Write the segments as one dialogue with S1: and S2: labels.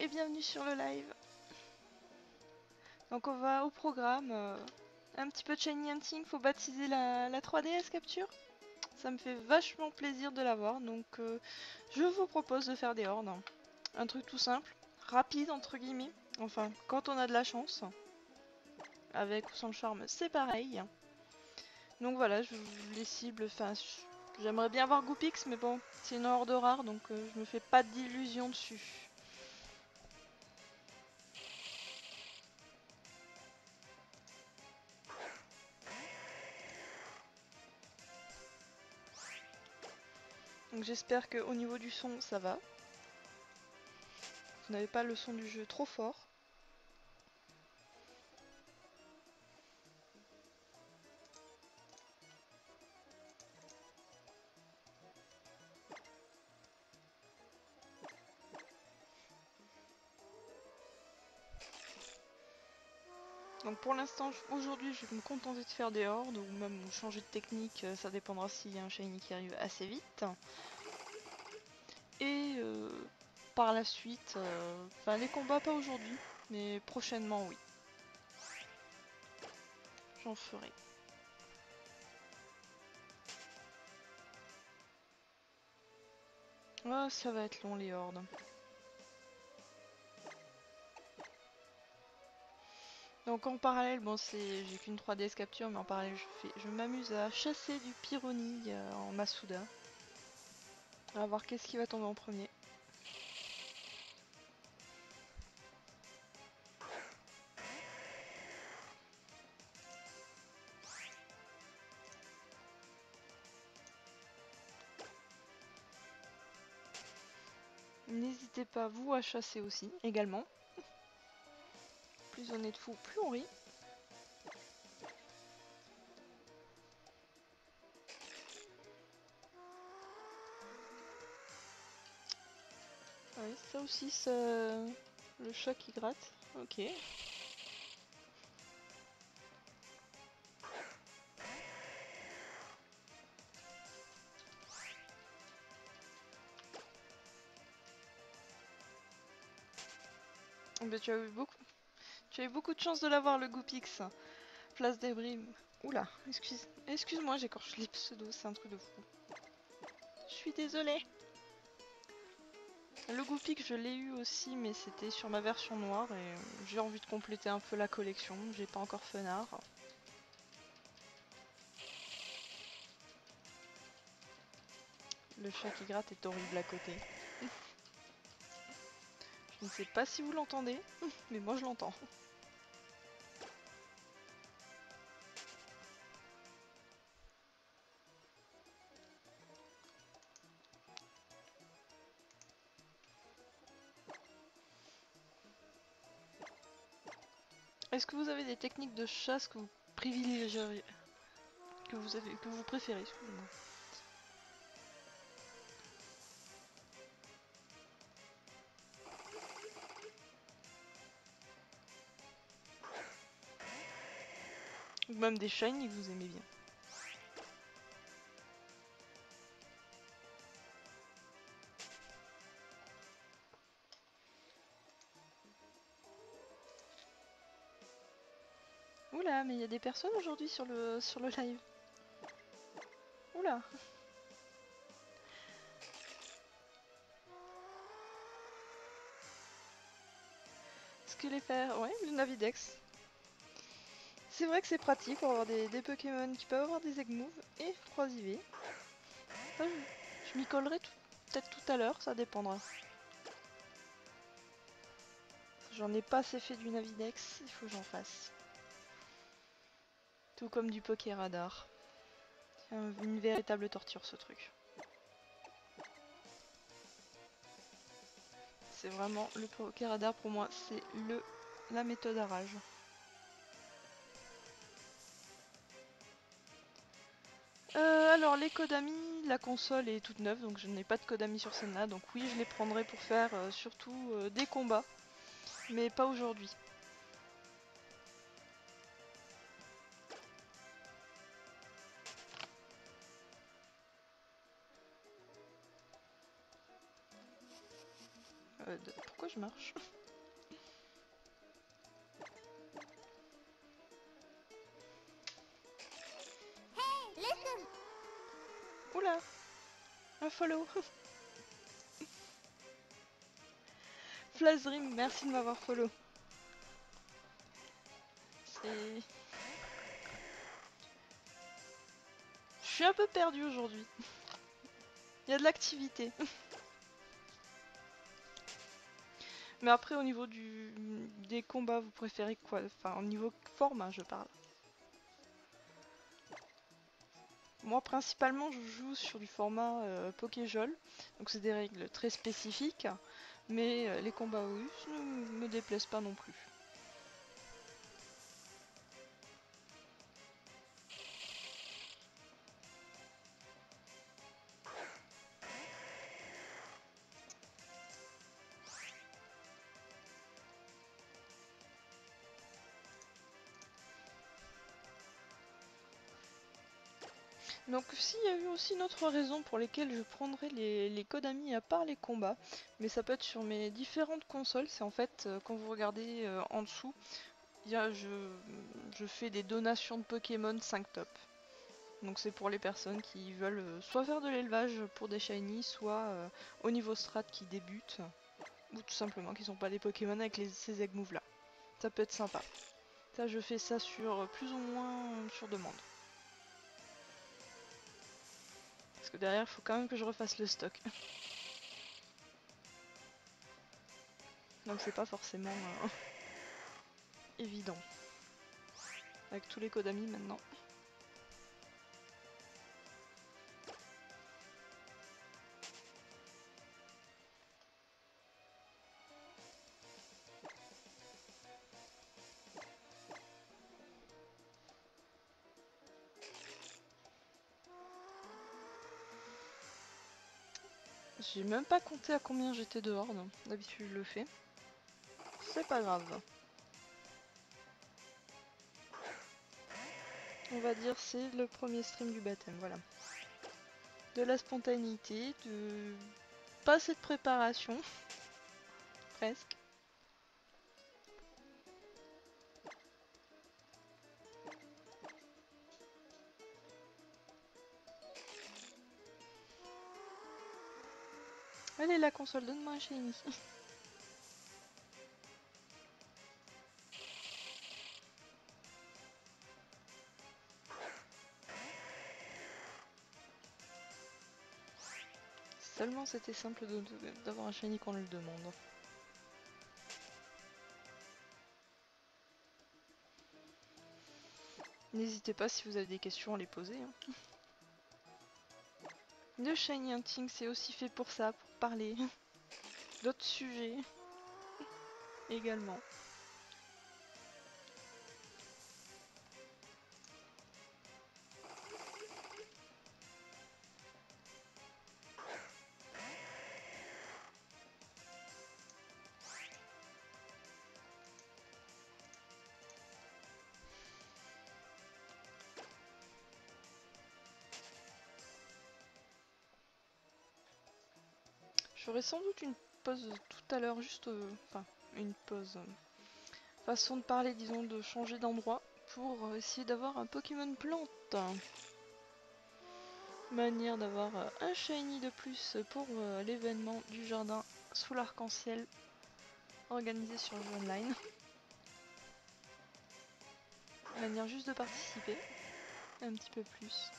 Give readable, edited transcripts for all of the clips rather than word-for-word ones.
S1: et bienvenue sur le live. Donc on va au programme, un petit peu de Shiny Hunting, faut baptiser la 3DS capture. Ça me fait vachement plaisir de l'avoir, donc je vous propose de faire des hordes. Un truc tout simple, rapide entre guillemets, enfin quand on a de la chance. Avec ou sans le charme c'est pareil. Donc voilà, les cibles, enfin j'aimerais bien avoir Goopix mais bon, c'est une horde rare donc je me fais pas d'illusions dessus. Donc j'espère qu'au niveau du son ça va. Vous n'avez pas le son du jeu trop fort. Donc pour l'instant, aujourd'hui, je vais me contenter de faire des hordes ou même changer de technique, ça dépendra s'il y a un shiny qui arrive assez vite. Et par la suite, enfin les combats pas aujourd'hui, mais prochainement oui. J'en ferai. Oh, ça va être long les hordes. Donc en parallèle, bon j'ai qu'une 3DS capture, mais en parallèle je m'amuse à chasser du Pyrrhony en Masuda. On va voir qu'est-ce qui va tomber en premier. N'hésitez pas vous à chasser aussi, également. Plus on est de fous, plus on rit. Oui, ça aussi, ça... le chat qui gratte. Ok. Mais tu as eu beaucoup de chance de l'avoir le Goopix. Place des Brimes. Oula, excuse-moi, j'écorche les pseudos, c'est un truc de fou. Je suis désolée. Le Goopix, je l'ai eu aussi, mais c'était sur ma version noire et j'ai envie de compléter un peu la collection. J'ai pas encore Fenard. Le chat qui gratte est horrible à côté. Je ne sais pas si vous l'entendez, mais moi je l'entends. Est-ce que vous avez des techniques de chasse que vous privilégieriez, que vous préférez, excusez-moi. Ou même des shiny que vous aimez bien. Oula, mais il y a des personnes aujourd'hui sur le live. Oula. Ce que les faire, ouais, le Navidex. C'est vrai que c'est pratique pour avoir des Pokémon qui peuvent avoir des Egg Moves et 3 IV. Ça, je m'y collerai peut-être tout à l'heure, ça dépendra. J'en ai pas assez fait du Navidex, il faut que j'en fasse. Tout comme du Pokéradar. C'est une véritable torture ce truc. C'est vraiment le Pokéradar pour moi, c'est la méthode à rage. Alors les Kodami, la console est toute neuve donc je n'ai pas de Kodami sur celle-là, donc oui je les prendrai pour faire surtout des combats, mais pas aujourd'hui. Pourquoi je marche? Oula! Un follow! Flazrim, merci de m'avoir follow. C'est... Je suis un peu perdue aujourd'hui. Il y a de l'activité. Mais après, au niveau des combats, vous préférez quoi? Enfin, au niveau format, je parle. Moi, principalement, je joue sur du format Pokéjol. Donc, c'est des règles très spécifiques. Mais les combats OUS ne me déplaisent pas non plus. Donc s'il y a eu aussi une autre raison pour lesquelles je prendrais les codes amis à part les combats, mais ça peut être sur mes différentes consoles, c'est en fait quand vous regardez en dessous, je fais des donations de Pokémon 5 top. Donc c'est pour les personnes qui veulent soit faire de l'élevage pour des shiny, soit au niveau strat qui débutent, ou tout simplement qui sont pas des Pokémon avec ces egg moves là. Ça peut être sympa. Ça je fais ça sur plus ou moins sur demande. Parce que derrière, il faut quand même que je refasse le stock. Donc c'est pas forcément évident. Avec tous les codes amis maintenant. J'ai même pas compté à combien j'étais dehors, d'habitude je le fais. C'est pas grave. On va dire c'est le premier stream du baptême, voilà. De la spontanéité, de pas assez de préparation. Presque. Allez la console, donne-moi un shiny. Seulement c'était simple d'avoir un shiny qu'on le demande. N'hésitez pas si vous avez des questions à les poser. Hein. Le shiny hunting c'est aussi fait pour ça, pour parler d'autres sujets également. Je ferai sans doute une pause tout à l'heure, juste... enfin, une pause. Façon de parler, disons, de changer d'endroit pour essayer d'avoir un Pokémon plante. Manière d'avoir un shiny de plus pour l'événement du jardin sous l'arc-en-ciel organisé sur le jeu online. Manière juste de participer un petit peu plus.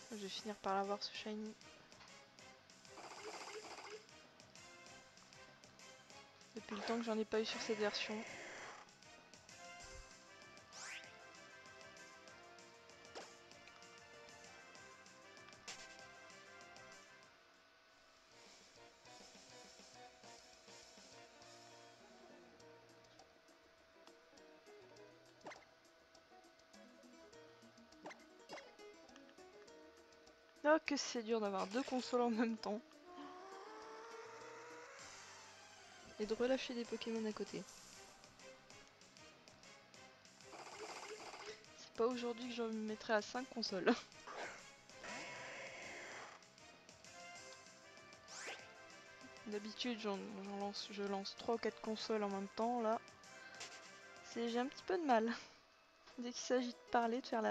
S1: Je vais finir par l'avoir ce shiny. Depuis le temps que j'en ai pas eu sur cette version. Oh que c'est dur d'avoir deux consoles en même temps. Et de relâcher des Pokémon à côté. C'est pas aujourd'hui que je me mettrai à 5 consoles. D'habitude je lance 3 ou 4 consoles en même temps, là j'ai un petit peu de mal. Dès qu'il s'agit de parler, de faire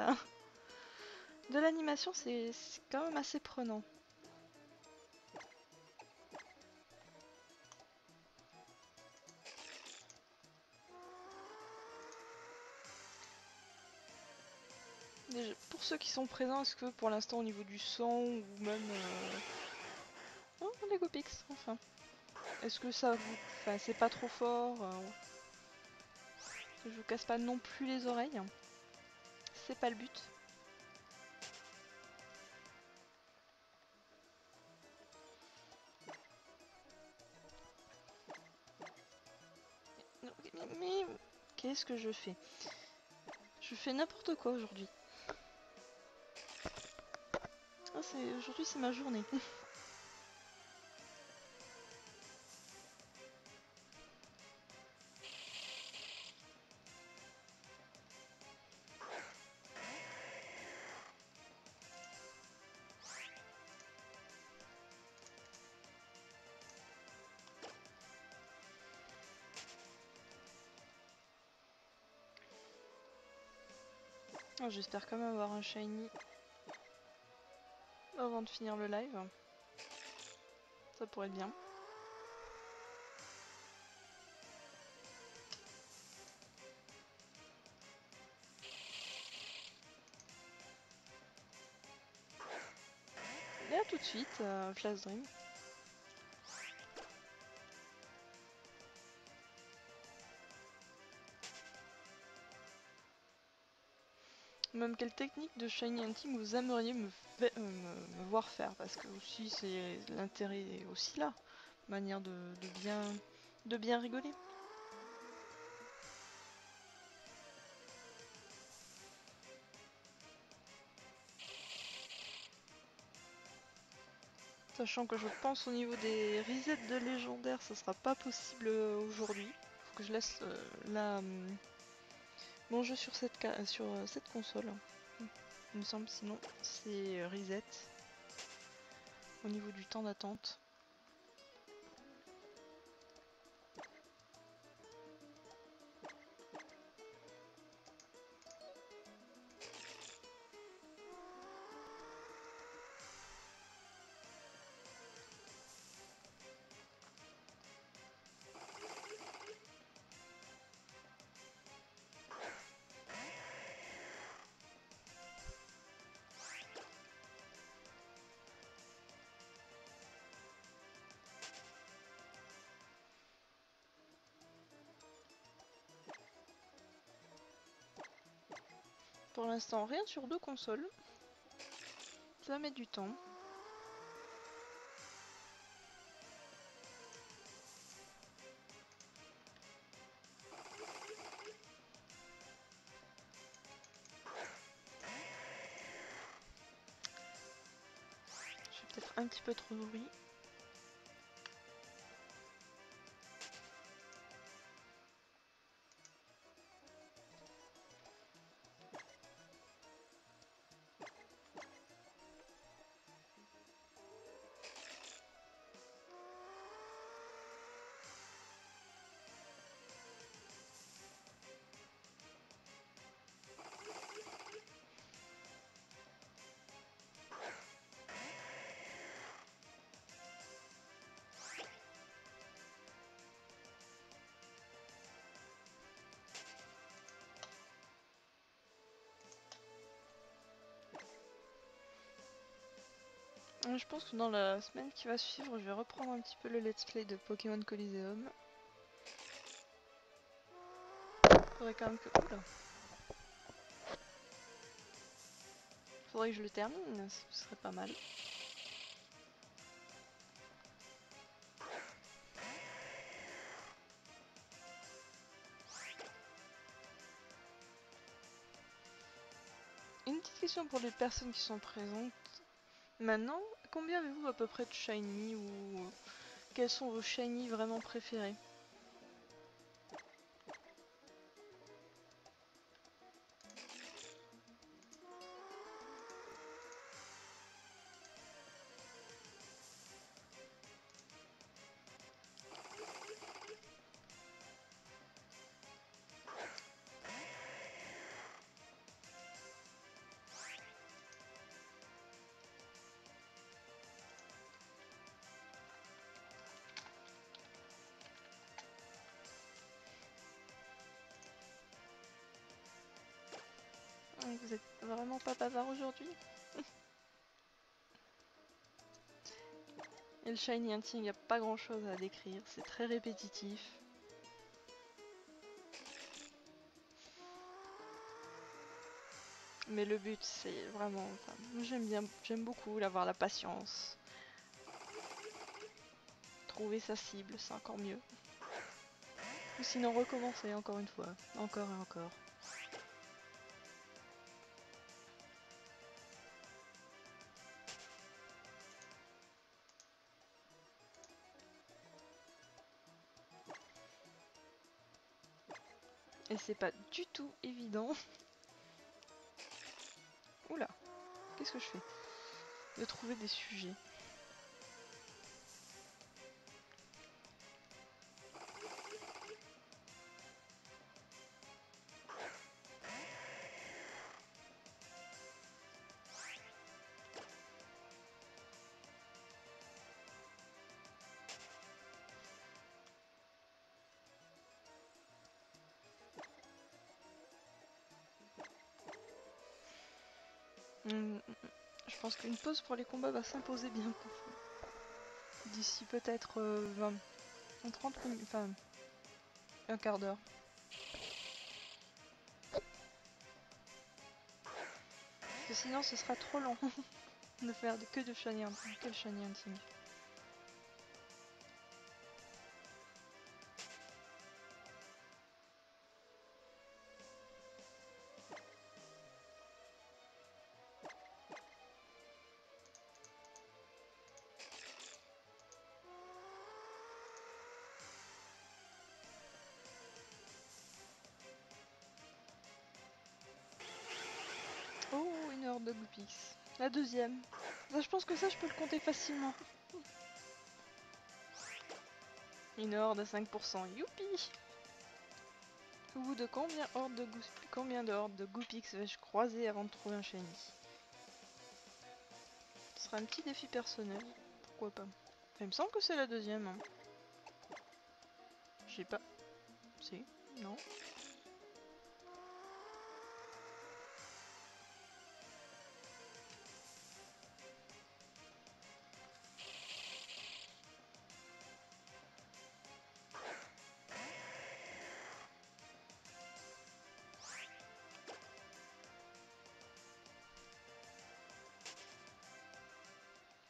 S1: de l'animation, c'est quand même assez prenant. Déjà, pour ceux qui sont présents, est-ce que pour l'instant au niveau du son ou même... Oh, Lego Pix, enfin. Est-ce que ça vous... Enfin, c'est pas trop fort que je vous casse pas non plus les oreilles. C'est pas le but. Mais qu'est-ce que je fais? Je fais n'importe quoi aujourd'hui. Ah, aujourd'hui c'est ma journée. Oh, j'espère quand même avoir un shiny avant de finir le live. Ça pourrait être bien. Et à tout de suite, Flash Dream. Même quelle technique de Shiny Hunting vous aimeriez me voir faire? Parce que aussi c'est l'intérêt est aussi là. Manière de bien rigoler. Sachant que je pense au niveau des resets de légendaires, ça sera pas possible aujourd'hui. Faut que je laisse mon jeu sur cette console. Il me semble, sinon c'est reset au niveau du temps d'attente. Pour l'instant, rien sur deux consoles. Ça met du temps. Je fais peut-être un petit peu trop de bruit. Je pense que dans la semaine qui va suivre, je vais reprendre un petit peu le let's play de Pokémon Coliseum. Faudrait quand même que... Oula. Faudrait que je le termine, ce serait pas mal. Une petite question pour les personnes qui sont présentes. Maintenant, combien avez-vous à peu près de shiny ou quels sont vos shiny vraiment préférés? Vous êtes vraiment pas bavard aujourd'hui? Et le shiny hunting, il n'y a pas grand chose à décrire, c'est très répétitif. Mais le but, c'est vraiment... Enfin, j'aime beaucoup avoir la patience. Trouver sa cible, c'est encore mieux. Ou sinon recommencer encore une fois, encore et encore. Et c'est pas du tout évident. Oula, qu'est-ce que je fais? De trouver des sujets. Je pense qu'une pause pour les combats va s'imposer bientôt. D'ici peut-être 20... 30 minutes, enfin un quart d'heure. Parce que sinon ce sera trop long de faire que de shiny hunting. Oh, une horde de Goopix. La deuxième. Ça, je pense que ça, je peux le compter facilement. Une horde à 5%. Youpi! Au bout de combien de hordes de Goopix vais-je croiser avant de trouver un shiny? Ce sera un petit défi personnel. Pourquoi pas? Enfin, il me semble que c'est la deuxième. Hein. Je sais pas. Si? Non?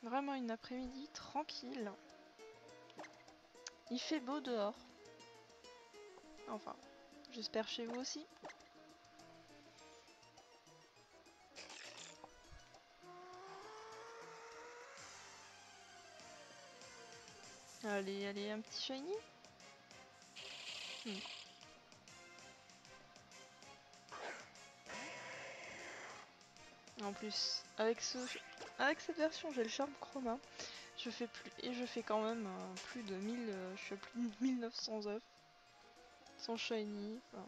S1: Vraiment une après-midi tranquille. Il fait beau dehors. Enfin, j'espère chez vous aussi. Allez, allez, un petit shiny. En plus, avec cette version, j'ai le charme chroma. Je fais quand même plus de 1000, je suis à plus de 1900 œufs. Sans shiny. Enfin,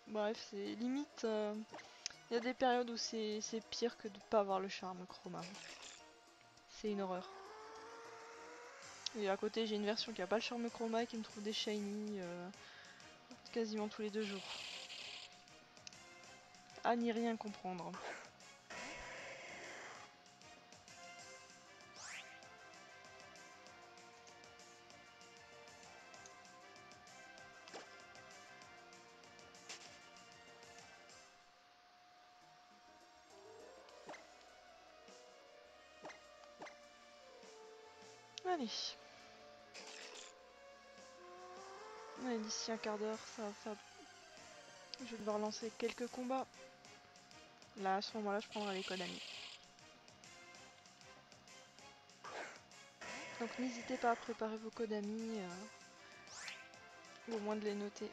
S1: bref, c'est limite. Il y a des périodes où c'est pire que de pas avoir le charme chroma. C'est une horreur. Et à côté, j'ai une version qui a pas le charme chroma et qui me trouve des shiny quasiment tous les 2 jours. À n'y rien comprendre. Allez. Allez, d'ici un quart d'heure, ça va faire... Je vais devoir lancer quelques combats. Là, à ce moment-là, je prendrai les Konami. Donc n'hésitez pas à préparer vos codes amis, ou au moins de les noter.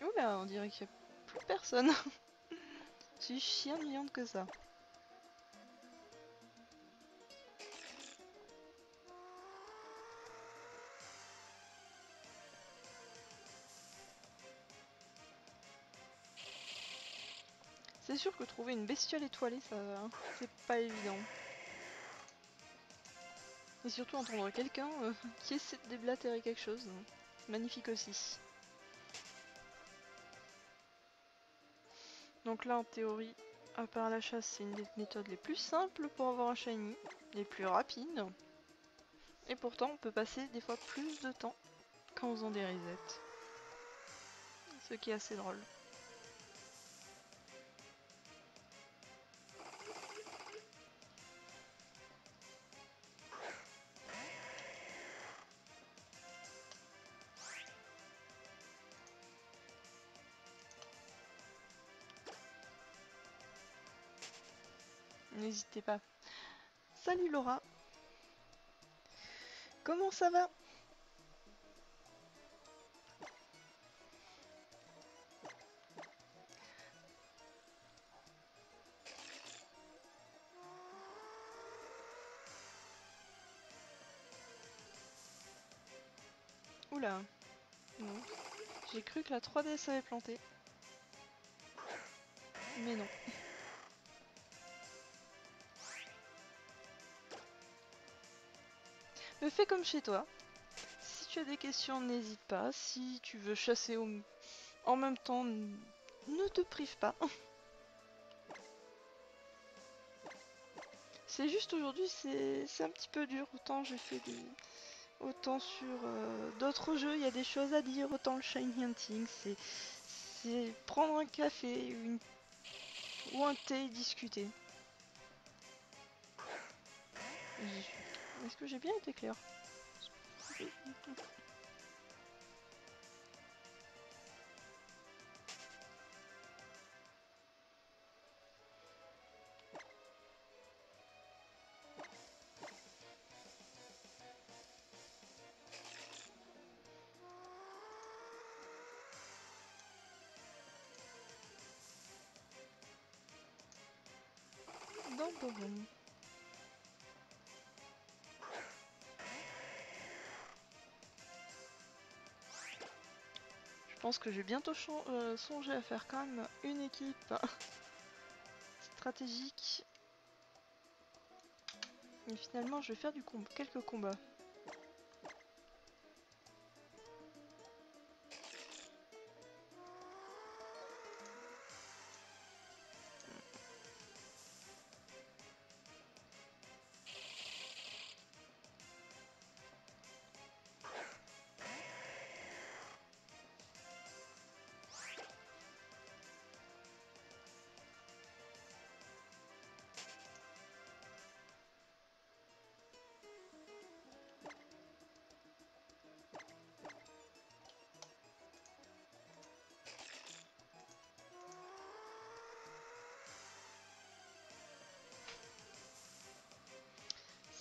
S1: Oula, on dirait qu'il n'y a plus personne. C'est si ennuyante que ça. C'est sûr que trouver une bestiole étoilée, ça, c'est pas évident. Et surtout entendre quelqu'un qui essaie de déblatérer quelque chose. Magnifique aussi. Donc là, en théorie, à part la chasse, c'est une des méthodes les plus simples pour avoir un shiny, les plus rapides. Et pourtant, on peut passer des fois plus de temps qu'en faisant des resets. Ce qui est assez drôle. N'hésitez pas. Salut Laura. Comment ça va? Oula. Non. J'ai cru que la 3DS avait planté. Mais non. Mais fais comme chez toi. Si tu as des questions, n'hésite pas. Si tu veux chasser en même temps, ne te prive pas. C'est juste aujourd'hui, c'est un petit peu dur. Autant j'ai fait des... Autant sur d'autres jeux, il y a des choses à dire. Autant le Shiny Hunting, c'est prendre un café ou un thé et discuter. Est-ce que j'ai bien été clair? Non, bon, bon. Je pense que j'ai bientôt songé à faire quand même une équipe stratégique. Mais finalement, je vais faire quelques combats.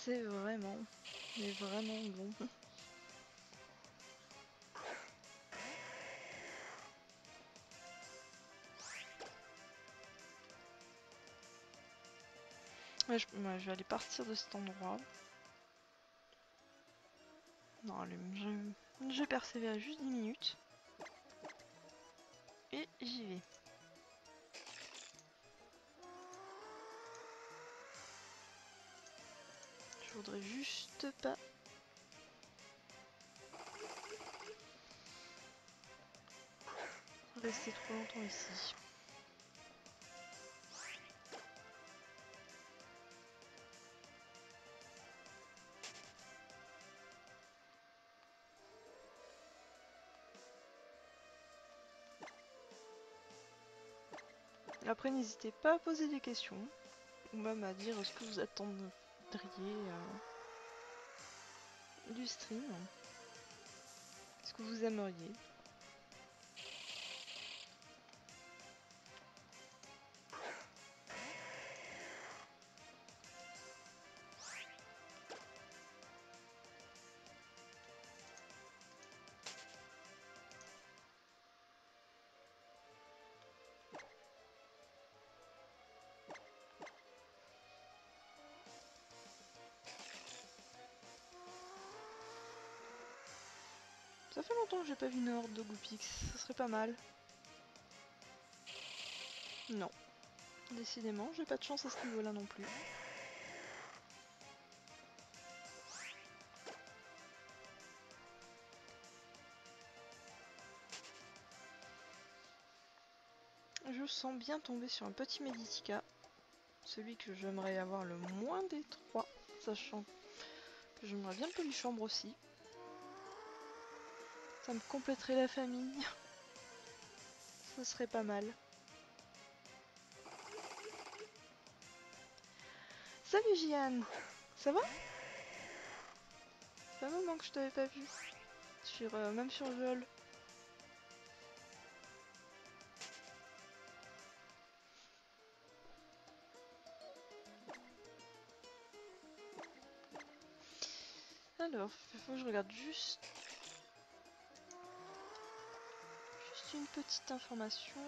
S1: C'est vraiment, mais vraiment bon. Ouais, je vais aller partir de cet endroit. Non, allez, je persévère juste 10 minutes. Et j'y vais. Je voudrais juste pas... rester trop longtemps ici. Après, n'hésitez pas à poser des questions, ou même à dire ce que vous attendriez du stream, ce que vous aimeriez. Ça fait longtemps que j'ai pas vu une horde de Goopix, ça serait pas mal. Non. Décidément, j'ai pas de chance à ce niveau-là non plus. Je sens bien tomber sur un petit Meditica. Celui que j'aimerais avoir le moins des trois, sachant que j'aimerais bien le Polychambre aussi. Ça me compléterait la famille. Ce serait pas mal. Salut Jian, ça va? Ça fait un moment que je t'avais pas vu. Même sur Jol. Alors, il faut que je regarde juste une petite information.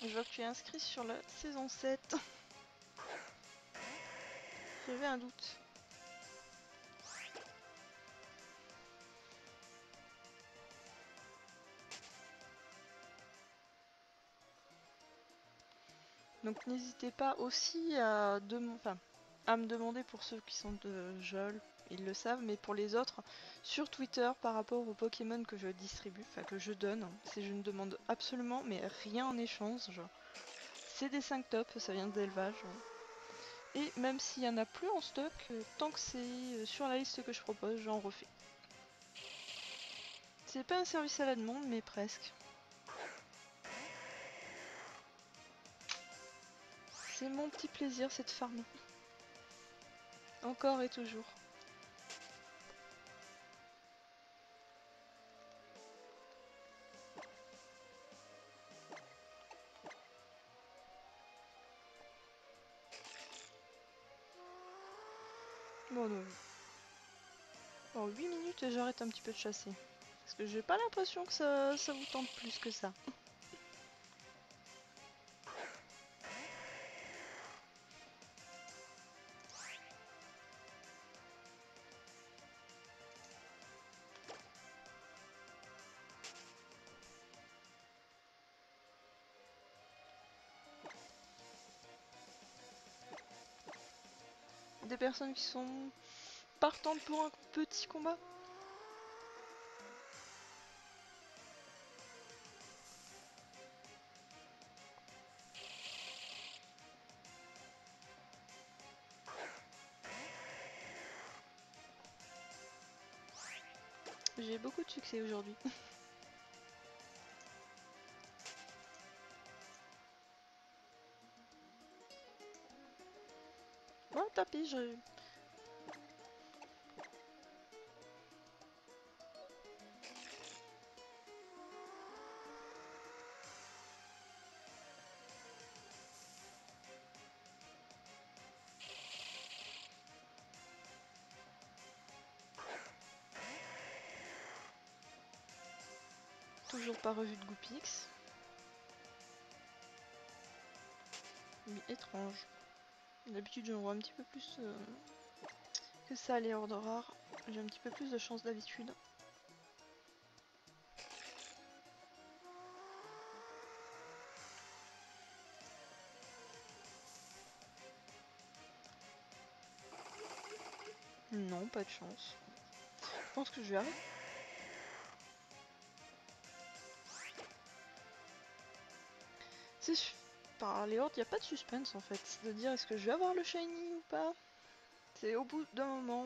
S1: Je vois que tu es inscrit sur la saison 7. J'avais un doute. Donc n'hésitez pas aussi à me demander pour ceux qui sont de Jol, ils le savent, mais pour les autres, sur Twitter par rapport aux Pokémon que je distribue, enfin que je donne, si je ne demande absolument mais rien en échange. C'est des 5 tops, ça vient d'élevage. Et même s'il y en a plus en stock, tant que c'est sur la liste que je propose, j'en refais. C'est pas un service à la demande, mais presque. C'est mon petit plaisir, c'est de farmer. Encore et toujours. Bon, non. En 8 minutes, j'arrête un petit peu de chasser. Parce que j'ai pas l'impression que ça vous tente plus que ça. Des personnes qui sont partantes pour un petit combat. J'ai beaucoup de succès aujourd'hui. Bon, tapis, je... Toujours pas revu de Goopix. Mais étrange. D'habitude, j'en vois un petit peu plus que ça, les hordes rares. J'ai un petit peu plus de chance d'habitude. Non, pas de chance. Je pense que je vais arrêter. Par les hordes, il n'y a pas de suspense en fait. C'est de dire est-ce que je vais avoir le shiny ou pas. C'est au bout d'un moment.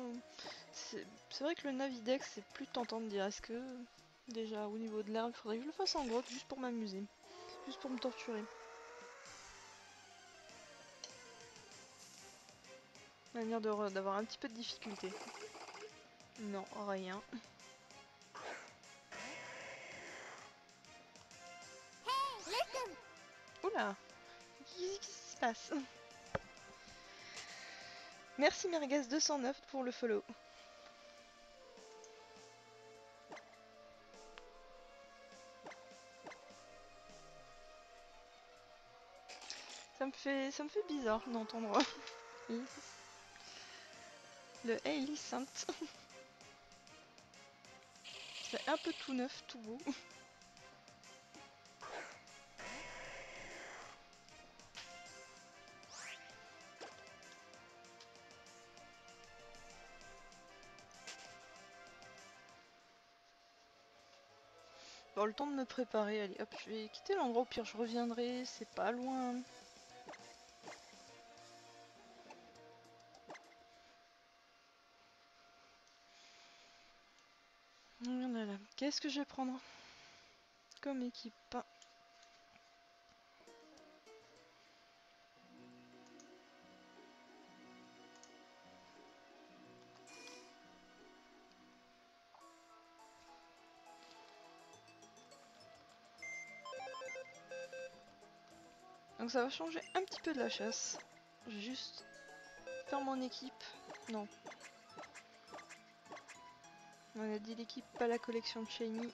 S1: C'est vrai que le Navidex, c'est plus tentant de dire est-ce que déjà au niveau de l'herbe, il faudrait que je le fasse en grotte juste pour m'amuser. Juste pour me torturer. Manière d'avoir un petit peu de difficulté. Non, rien. Oula, qu'est-ce qui se passe? Merci Merguez209 pour le follow. Ça me fait bizarre d'entendre le Hailey Saint. C'est un peu tout neuf, tout beau. Bon, le temps de me préparer, allez hop, je vais quitter l'endroit, au pire je reviendrai, c'est pas loin. Voilà. Qu'est-ce que je vais prendre comme équipe? Donc ça va changer un petit peu de la chasse. Je vais juste faire mon équipe. Non. On a dit l'équipe, pas la collection de shiny.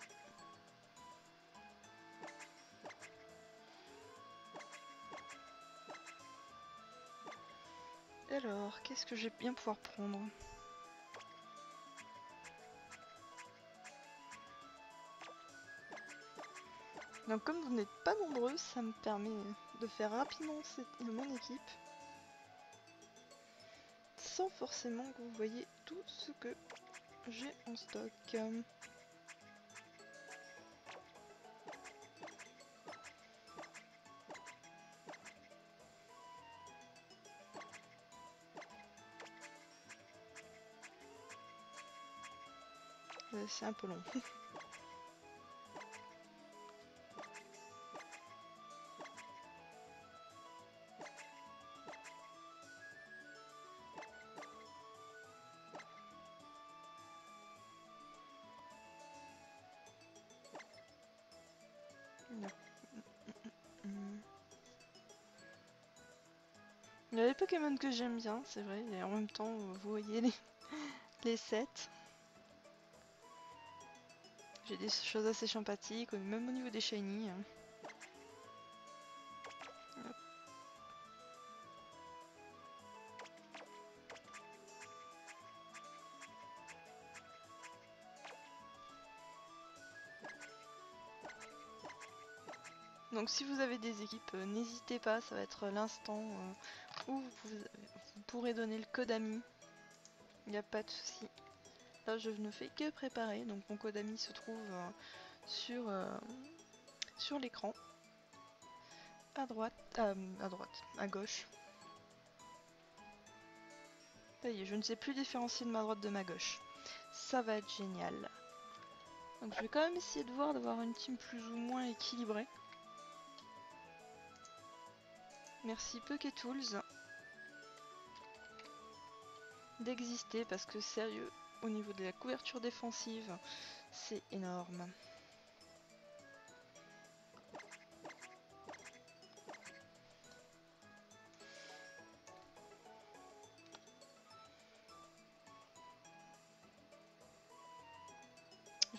S1: Alors, qu'est-ce que je vais bien pouvoir prendre? Donc comme vous n'êtes pas nombreux, ça me permet de faire rapidement mon équipe. Sans forcément que vous voyez tout ce que j'ai en stock. C'est un peu long. Il y a des Pokémon que j'aime bien, c'est vrai, et en même temps, vous voyez les sets. J'ai des choses assez sympathiques, même au niveau des shiny. Donc si vous avez des équipes, n'hésitez pas, ça va être l'instant où vous pourrez donner le code ami. Il n'y a pas de souci. Là je ne fais que préparer, donc mon code ami se trouve sur l'écran. À droite, à gauche. Ça y est, je ne sais plus différencier de ma droite de ma gauche. Ça va être génial. Donc je vais quand même essayer de voir d'avoir une team plus ou moins équilibrée. Merci Poketools d'exister parce que sérieux, au niveau de la couverture défensive, c'est énorme.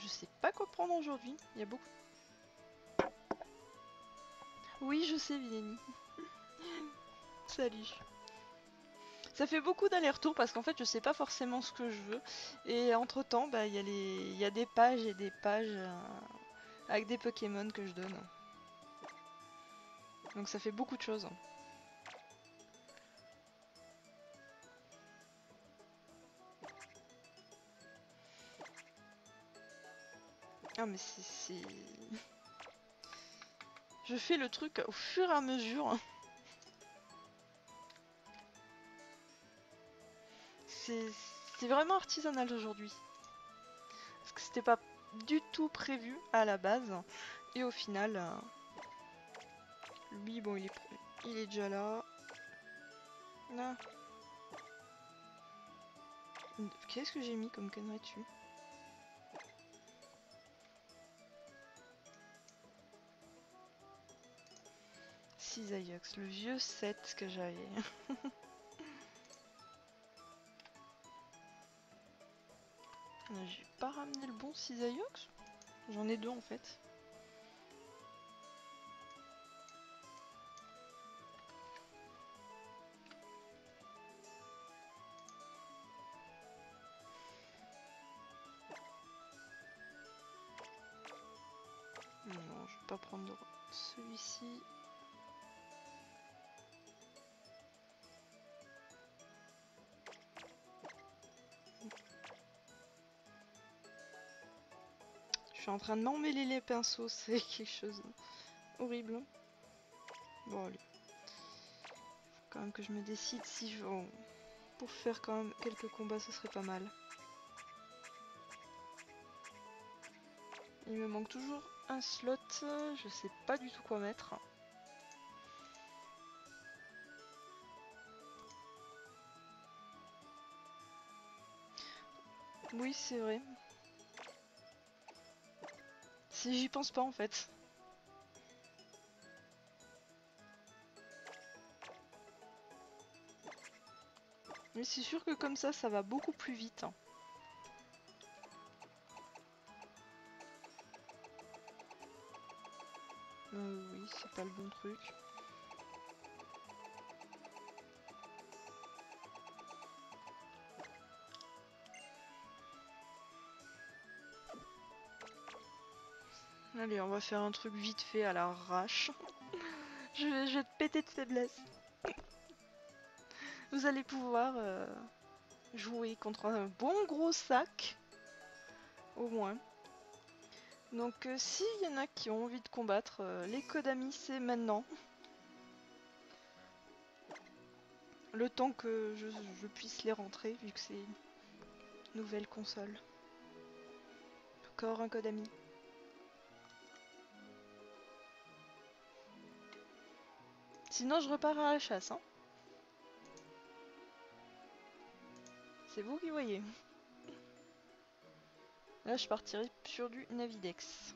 S1: Je sais pas quoi prendre aujourd'hui, il y a beaucoup. Oui, je sais, Vileni. Salut. Ça fait beaucoup d'allers-retours parce qu'en fait je sais pas forcément ce que je veux. Et entre temps, bah, il y a des pages et des pages avec des Pokémon que je donne. Donc ça fait beaucoup de choses. Ah mais c'est... Je fais le truc au fur et à mesure. C'est vraiment artisanal aujourd'hui. Parce que c'était pas du tout prévu à la base. Et au final, lui, bon, il est déjà là. Là. Qu'est-ce que j'ai mis comme connerie dessus? Cisaillux, le vieux set que j'avais. J'ai pas ramené le bon Cisaillux? J'en ai deux en fait. Non, je vais pas prendre celui-ci. Je suis en train de m'emmêler les pinceaux, c'est quelque chose horrible. Bon allez. Faut quand même que je me décide si je... oh, pour faire quand même quelques combats, ce serait pas mal. Il me manque toujours un slot, je sais pas du tout quoi mettre. Oui, c'est vrai. Si j'y pense pas en fait. Mais c'est sûr que comme ça va beaucoup plus vite. Oui, c'est pas le bon truc. Allez, on va faire un truc vite fait à l'arrache. Je vais te péter de faiblesse. Vous allez pouvoir jouer contre un bon gros sac. Au moins. Donc s'il y en a qui ont envie de combattre, les Kodami c'est maintenant. Le temps que je puisse les rentrer vu que c'est une nouvelle console. Encore un Kodami. Sinon je repars à la chasse. Hein. C'est vous qui voyez. Là je partirai sur du Navidex.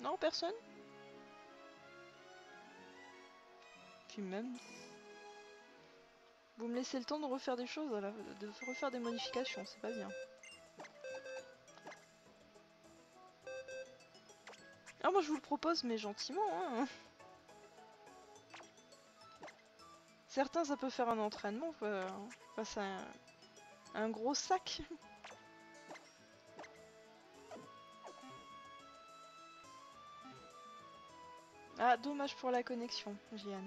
S1: Non, personne? Puis même... Vous me laissez le temps de refaire des choses, là, de refaire des modifications, c'est pas bien. Ah moi je vous le propose mais gentiment hein. Certains ça peut faire un entraînement face à un gros sac. Ah dommage pour la connexion, Jian.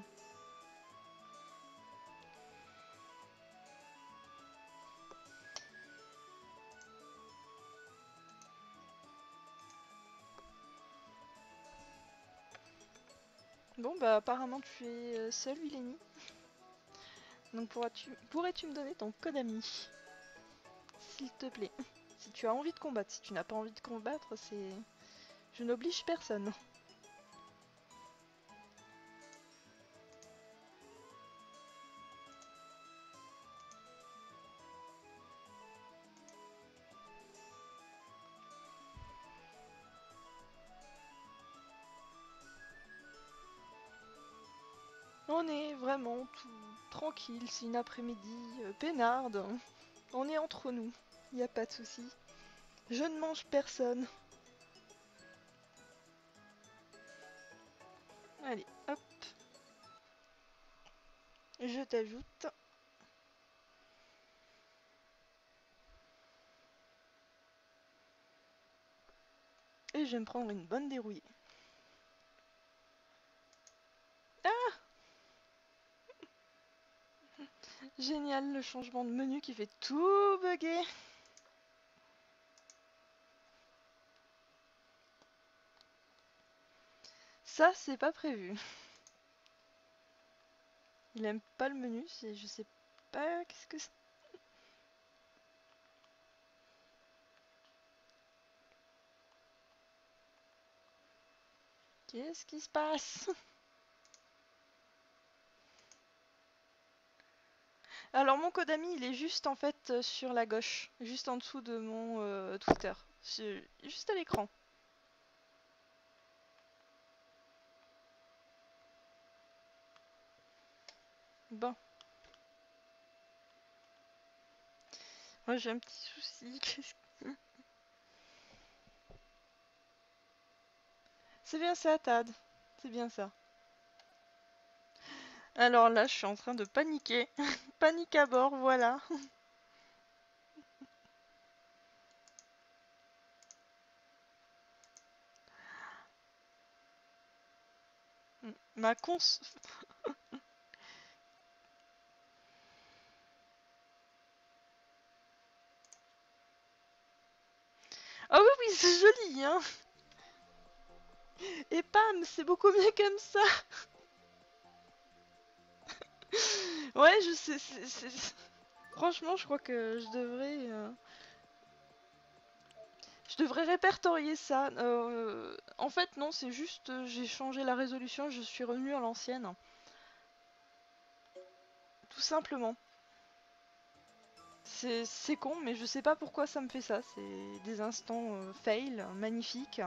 S1: Bon bah apparemment tu es seul Wileni. Donc pourrais-tu me donner ton code ami? S'il te plaît. Si tu as envie de combattre, si tu n'as pas envie de combattre, c'est... Je n'oblige personne. On est vraiment tout tranquille, c'est une après-midi peinarde. On est entre nous, y a pas de souci. Je ne mange personne. Allez, hop. Je t'ajoute. Et je vais me prendre une bonne dérouillée. Ah! Génial, le changement de menu qui fait tout bugger. Ça, c'est pas prévu. Il aime pas le menu, je sais pas qu'est-ce que c'est. Qu'est-ce qui se passe? Alors mon Kodami, il est juste en fait sur la gauche, juste en dessous de mon Twitter, juste à l'écran. Bon, moi j'ai un petit souci. C'est bien ça, Tad. C'est bien ça. Alors là, je suis en train de paniquer. Panique à bord, voilà. Ma cons... Ah oui, oui, c'est joli, hein. Et pam, c'est beaucoup mieux comme ça. Ouais, je sais, franchement, je crois que je devrais répertorier ça. En fait, non, c'est juste, j'ai changé la résolution, je suis revenue à l'ancienne. Tout simplement. C'est con, mais je sais pas pourquoi ça me fait ça. C'est des instants fail, magnifiques.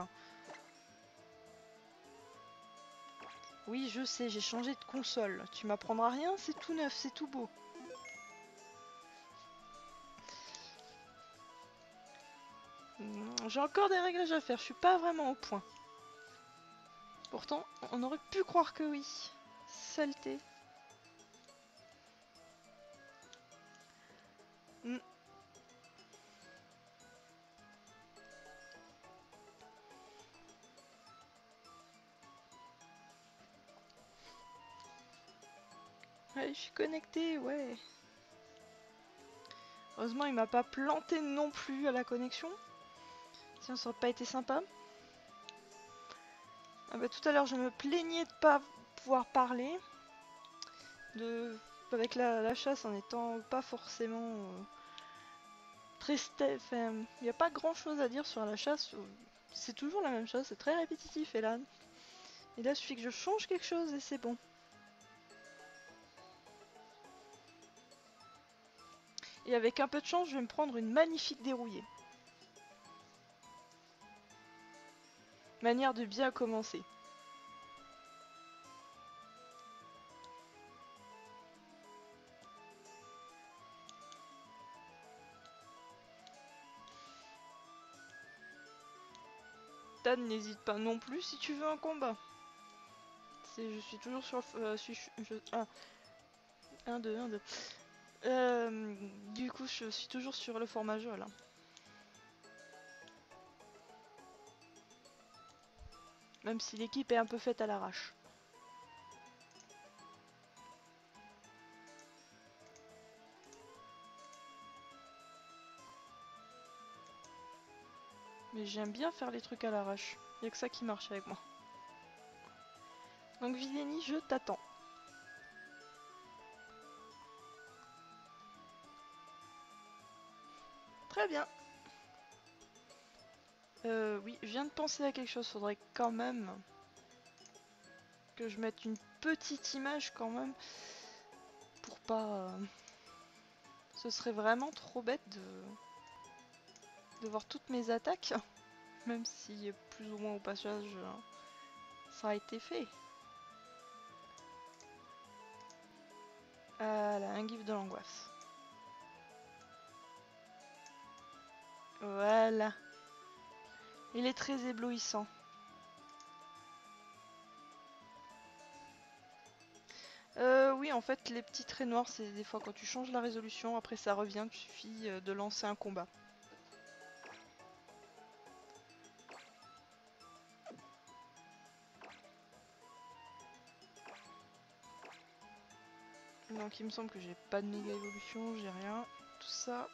S1: Oui, je sais, j'ai changé de console. Tu m'apprendras rien, c'est tout neuf, c'est tout beau. J'ai encore des réglages à faire, je suis pas vraiment au point. Pourtant, on aurait pu croire que oui. Saleté. Hmm. Ouais, je suis connecté, ouais. Heureusement, il m'a pas planté non plus à la connexion. Sinon, ça aurait pas été sympa. Ah bah, tout à l'heure, je me plaignais de pas pouvoir parler. Avec la chasse en étant pas forcément très enfin, il n'y a pas grand chose à dire sur la chasse. C'est toujours la même chose, c'est très répétitif. Et là, il suffit que je change quelque chose et c'est bon. Et avec un peu de chance, je vais me prendre une magnifique dérouillée. Manière de bien commencer. Tad, n'hésite pas non plus si tu veux un combat. Je suis toujours sur le... ah, 1, 2, 1, 2. Du coup, je suis toujours sur le format jeu là. Même si l'équipe est un peu faite à l'arrache. Mais j'aime bien faire les trucs à l'arrache. Y'a que ça qui marche avec moi. Donc Vileni, je t'attends. Très bien. Oui, je viens de penser à quelque chose. Faudrait quand même que je mette une petite image quand même. Pour pas... Ce serait vraiment trop bête de voir toutes mes attaques. Même si plus ou moins au passage ça a été fait. Voilà, un gif de l'angoisse. Voilà. Il est très éblouissant. Oui, en fait, les petits traits noirs, c'est des fois quand tu changes la résolution, après ça revient, il suffit de lancer un combat. Donc il me semble que j'ai pas de méga évolution, j'ai rien. Tout ça.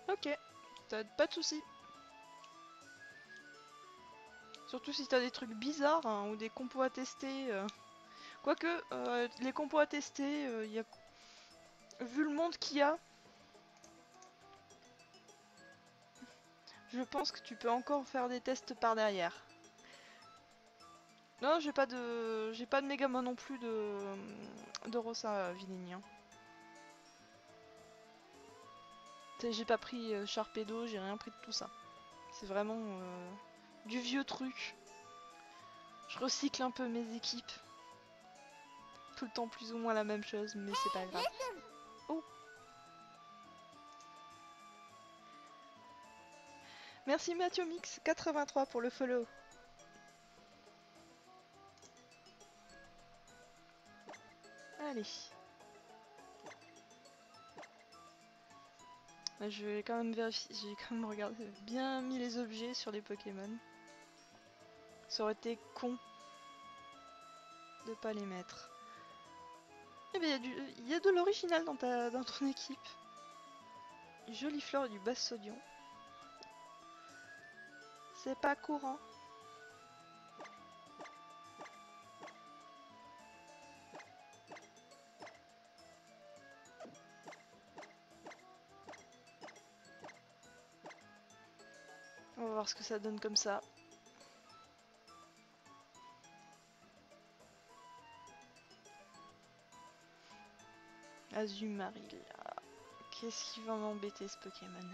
S1: Ok. Pas de soucis. Surtout si t'as des trucs bizarres hein, ou des compos à tester. Quoique, les compos à tester, vu le monde qu'il y a, je pense que tu peux encore faire des tests par derrière. Non, j'ai pas de Mégamo non plus de Rosa Villini. Hein. J'ai pas pris Sharpedo, j'ai rien pris de tout ça. C'est vraiment du vieux truc. Je recycle un peu mes équipes. Tout le temps plus ou moins la même chose, mais c'est pas grave. Oh. Merci Mathieu Mix 83 pour le follow. Allez. Je vais quand même vérifier, j'ai quand même regardé, bien mis les objets sur les Pokémon. Ça aurait été con de pas les mettre. Eh bien, il y a de l'original dans ton équipe. Jolie fleur du Bassodion. C'est pas courant. On va voir ce que ça donne comme ça. Azumarill. Qu'est-ce qui va m'embêter ce Pokémon?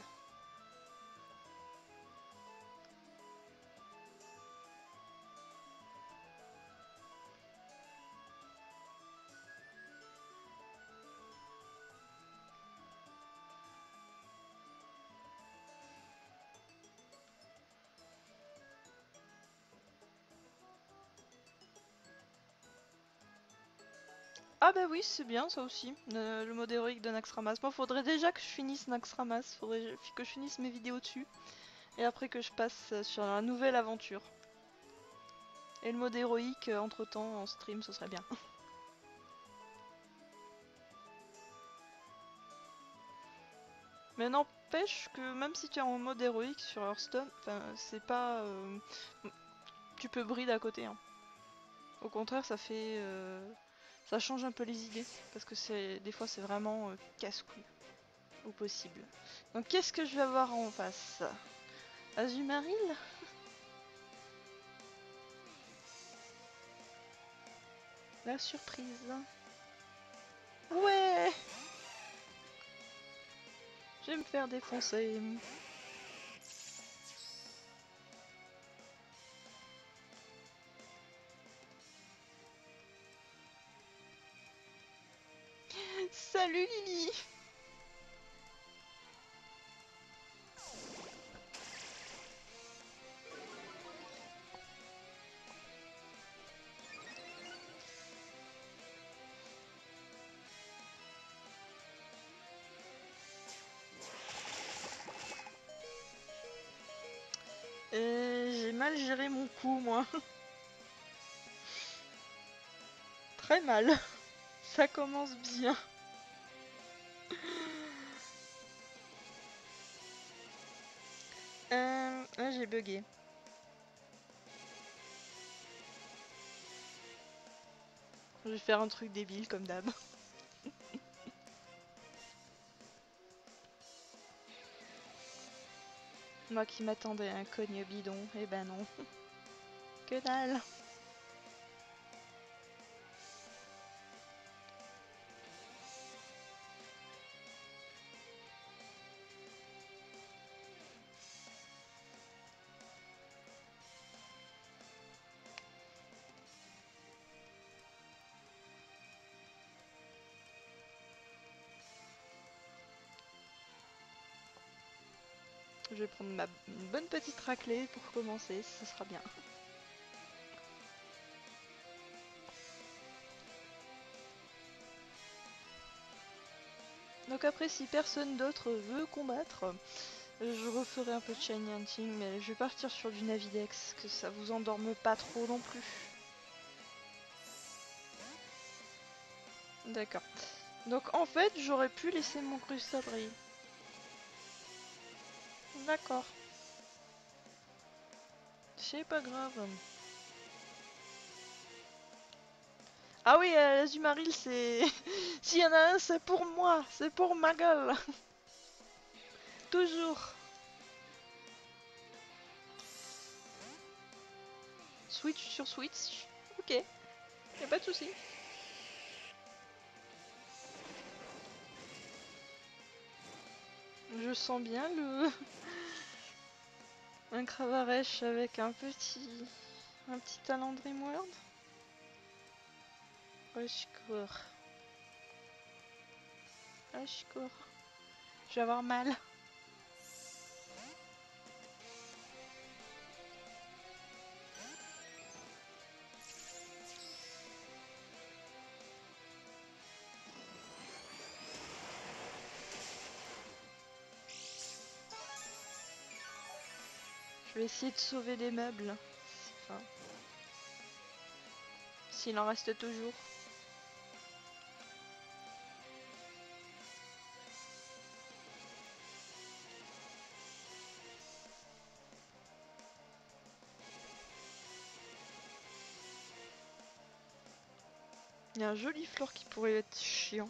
S1: Ah bah oui, c'est bien ça aussi, le mode héroïque de Naxxramas. Moi, faudrait déjà que je finisse Naxxramas, faudrait que je finisse mes vidéos dessus. Et après que je passe sur la nouvelle aventure. Et le mode héroïque, entre temps, en stream, ce serait bien. Mais n'empêche que même si tu es en mode héroïque sur Hearthstone, c'est pas... tu peux bride à côté. Hein. Au contraire, ça fait... ça change un peu les idées. Parce que des fois, c'est vraiment casse-couille. Au possible. Donc qu'est-ce que je vais avoir en face? Azumarill? La surprise. Ouais! Je vais me faire défoncer. Salut Lily! J'ai mal géré mon coup, moi. Très mal. Ça commence bien. J'ai bugué. Je vais faire un truc débile comme d'hab. Moi qui m'attendais à un cogne bidon, eh ben non. Que dalle. Je vais prendre une bonne petite raclée pour commencer, ce sera bien. Donc après, si personne d'autre veut combattre, je referai un peu de Shiny Hunting, mais je vais partir sur du Navidex, que ça vous endorme pas trop non plus. D'accord. Donc en fait, j'aurais pu laisser mon Crustabri. D'accord. C'est pas grave. Ah oui, l'Azumaril, c'est... S'il y en a un, c'est pour moi, c'est pour ma gueule. Toujours. Switch sur Switch. Ok, y'a pas de souci. Je sens bien le... un Cravarèche avec un petit talent Dreamworld. Au secours. Au secours. Je vais avoir mal. Je vais essayer de sauver des meubles. Enfin, s'il en reste toujours. Il y a un joli flore qui pourrait être chiant.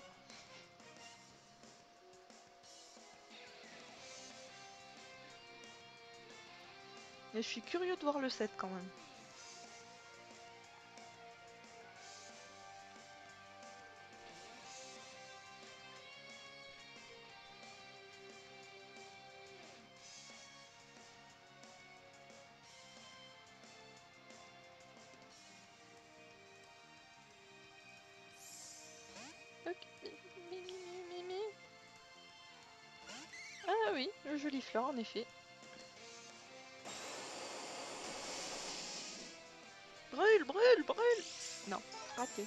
S1: Mais je suis curieux de voir le set quand même. Ok. Ah oui, le joli flore en effet. Brûle, brûle, brûle! Non, raté.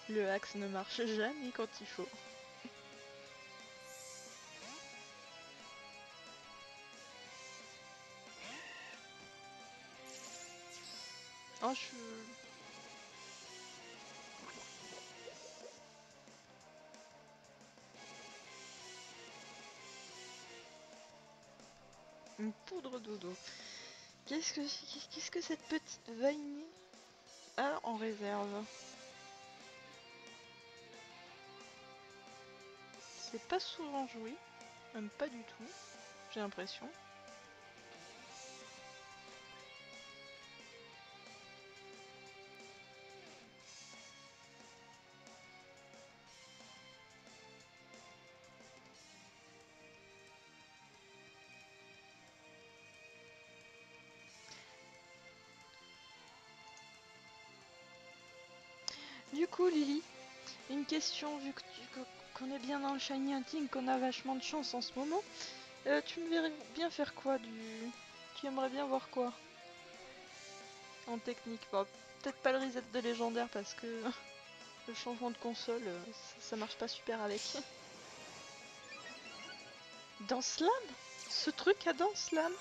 S1: Le axe ne marche jamais quand il faut. Oh, je... Une poudre dodo. Qu'est-ce que cette petite vainée a en réserve? C'est pas souvent joué, même pas du tout, j'ai l'impression. Du coup, Lily, une question, vu que qu'on est bien dans le Shiny Hunting, qu'on a vachement de chance en ce moment, tu me verrais bien faire quoi du... Tu aimerais bien voir quoi en technique? Bon, peut-être pas le reset de légendaire parce que le changement de console, ça marche pas super avec. Dans Slam? Ce truc a dans Slam?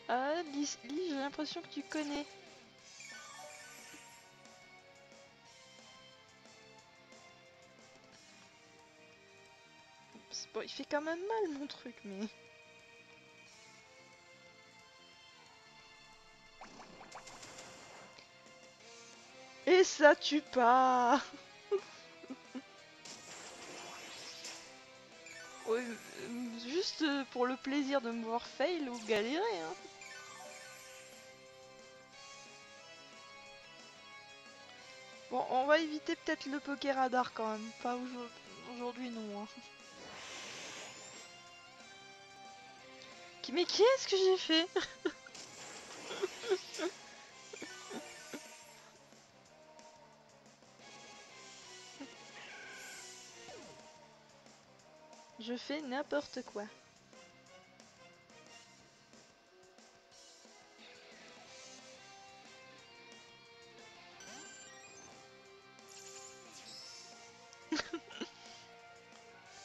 S1: Ah, Lee, j'ai l'impression que tu connais. Bon, il fait quand même mal mon truc, mais... Et ça tue pas. Ouais, juste pour le plaisir de me voir fail ou galérer, hein. Bon, on va éviter peut-être le Poké Radar quand même. Pas aujourd'hui, non. Hein. Mais qu'est-ce que j'ai fait? Je fais n'importe quoi.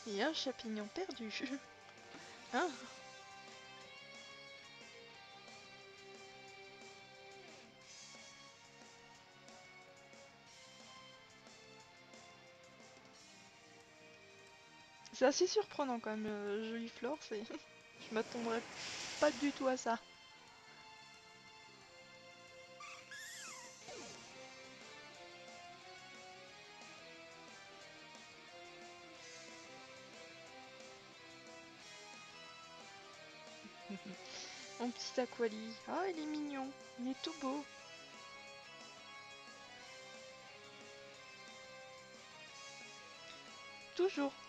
S1: Il y a un champignon perdu. Hein? C'est assez surprenant quand même, joli flore, c'est... Je m'attendrais pas du tout à ça. Mon petit Aquali. Ah, il est mignon. Il est tout beau.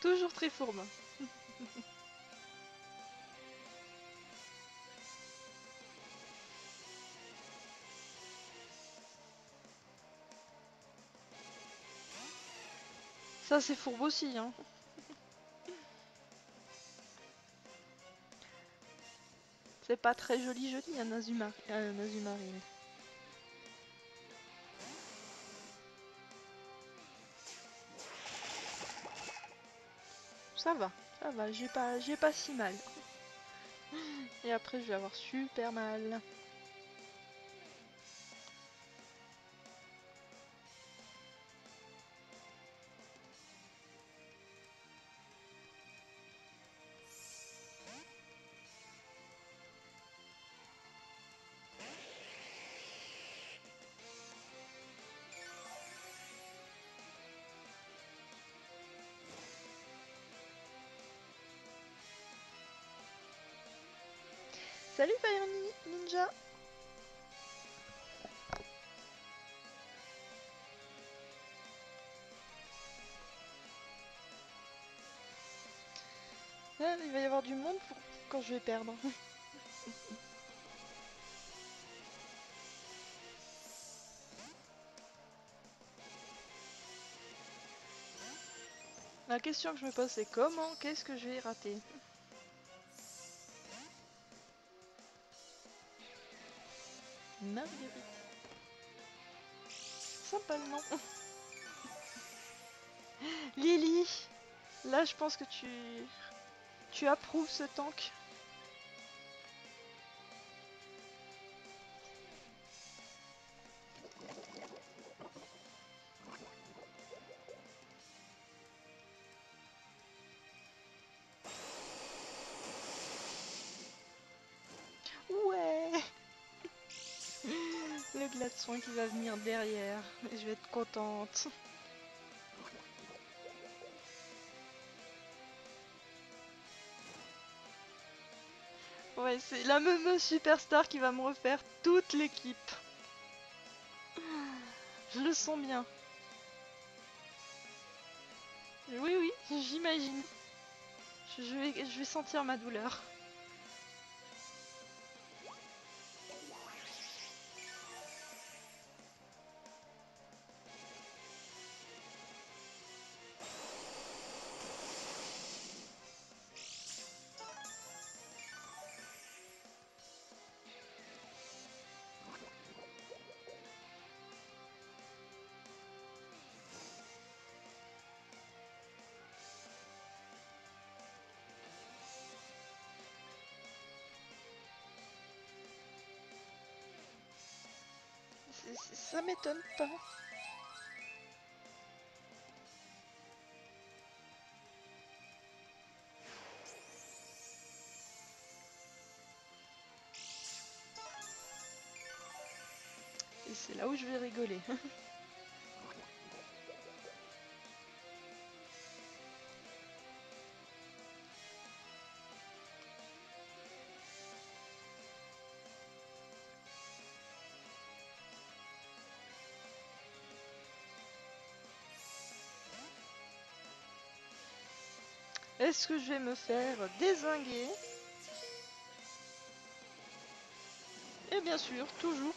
S1: Toujours très fourbe. Ça, c'est fourbe aussi, hein. C'est pas très joli, un Azumarine. Ça va, j'ai pas si mal. Et après, je vais avoir super mal. Salut Fire Ninja. Ah, il va y avoir du monde quand je vais perdre. La question que je me pose, c'est comment, qu'est-ce que je vais rater? Marguerite. Sympa le nom. Lily. Là, je pense que tu approuves ce tank. Ouais. Le glaçon qui va venir derrière. Et je vais être contente. Ouais, c'est la même superstar qui va me refaire toute l'équipe. Je le sens bien. Oui, oui, j'imagine. Je vais sentir ma douleur. Ça m'étonne pas. Et c'est là où je vais rigoler. Est-ce que je vais me faire dézinguer? Et bien sûr, toujours.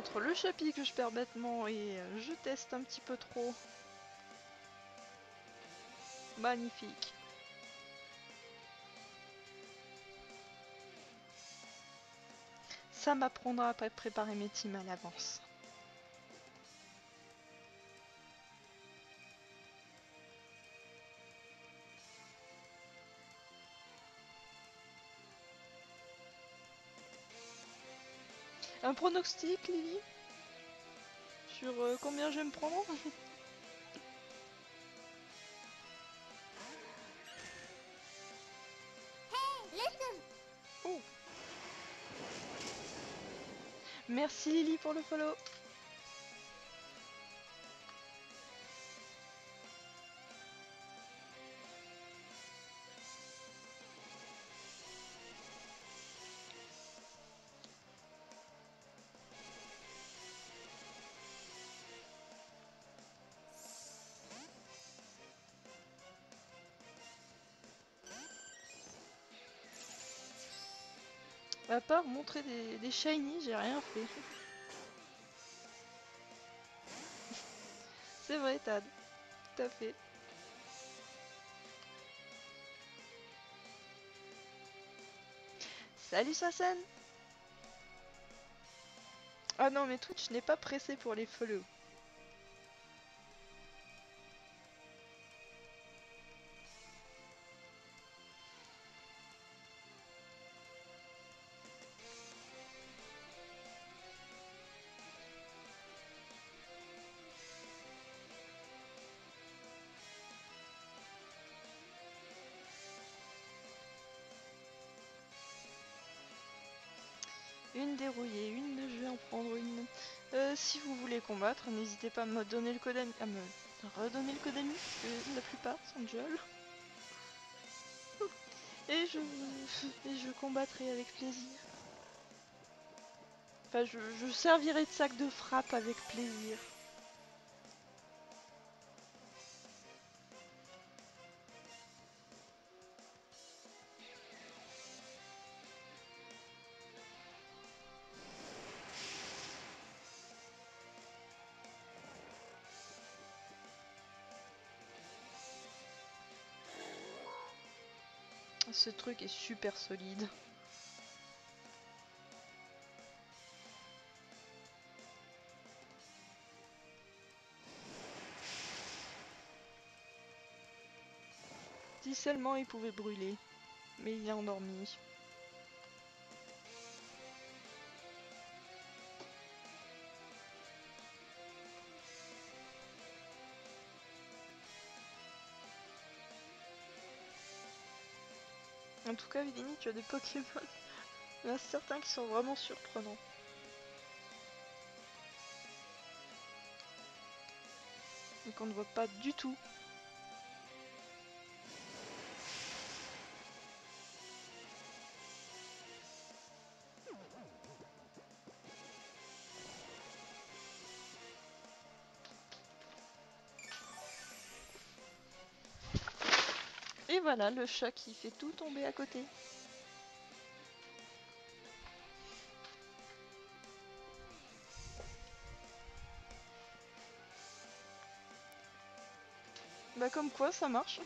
S1: Entre le chapitre que je perds bêtement et je teste un petit peu trop. Magnifique. Ça m'apprendra à préparer mes teams à l'avance. Un pronostic, Lily? Sur combien je vais me prendre? Oh. Merci Lily pour le follow. À part montrer des shiny, j'ai rien fait. C'est vrai, Tad. Tout à fait. Salut Sassen. Ah non, mais Twitch n'est pas pressé pour les follow. Une dérouillée, une, je vais en prendre une. Si vous voulez combattre, n'hésitez pas à me donner le code ami, à me redonner le code ami, parce que la plupart sont gel. Et je combattrai avec plaisir. Enfin, je servirai de sac de frappe avec plaisir. Ce truc est super solide. Si seulement il pouvait brûler. Mais il est endormi. En tout cas, Vidini, tu as des Pokémon. Il y en a certains qui sont vraiment surprenants. Et qu'on ne voit pas du tout. Et voilà, le chat qui fait tout tomber à côté. Bah comme quoi, ça marche.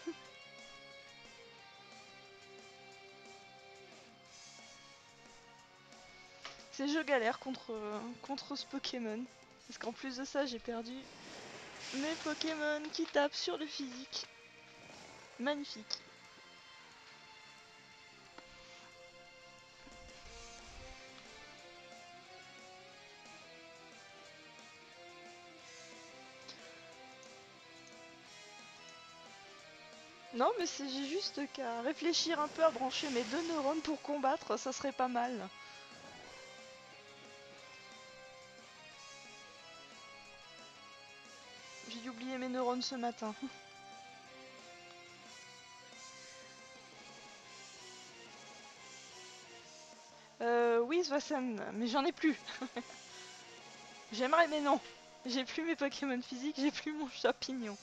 S1: C'est je galère contre ce Pokémon. Parce qu'en plus de ça, j'ai perdu mes Pokémon qui tapent sur le physique. Magnifique. Non, mais si j'ai juste qu'à réfléchir un peu à brancher mes deux neurones pour combattre, ça serait pas mal. J'ai dû oublier mes neurones ce matin. Oui, Swassen, mais j'en ai plus. J'aimerais, mais non. J'ai plus mes Pokémon physiques, j'ai plus mon champignon.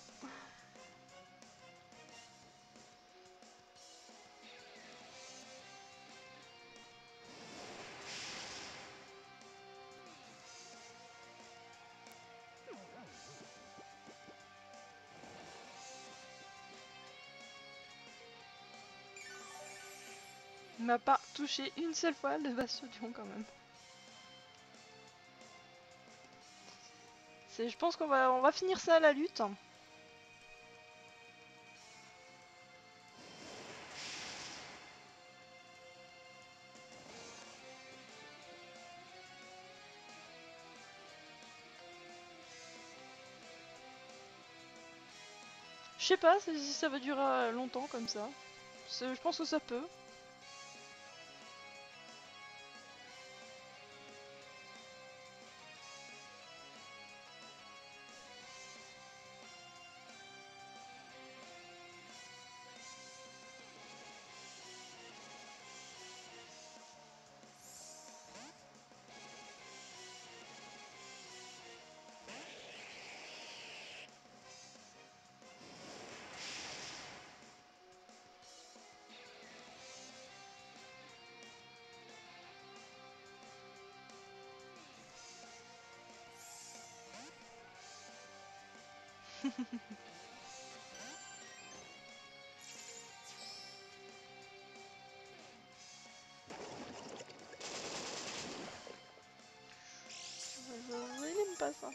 S1: m'a pas touché une seule fois le Bastion quand même. Je pense qu'on va finir ça à la lutte. Je sais pas si ça va durer longtemps comme ça. Je pense que ça peut. Il aime pas ça.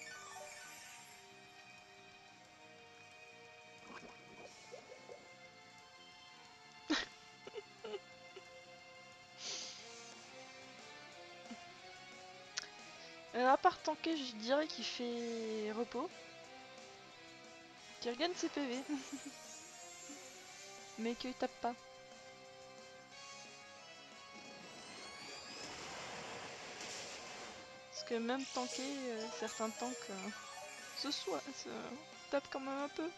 S1: À part tanker, je dirais qu'il fait repos. Qu'il regagne ses PV. Mais qu'il tape pas. Parce que même tanker, certains tanks se tapent quand même un peu.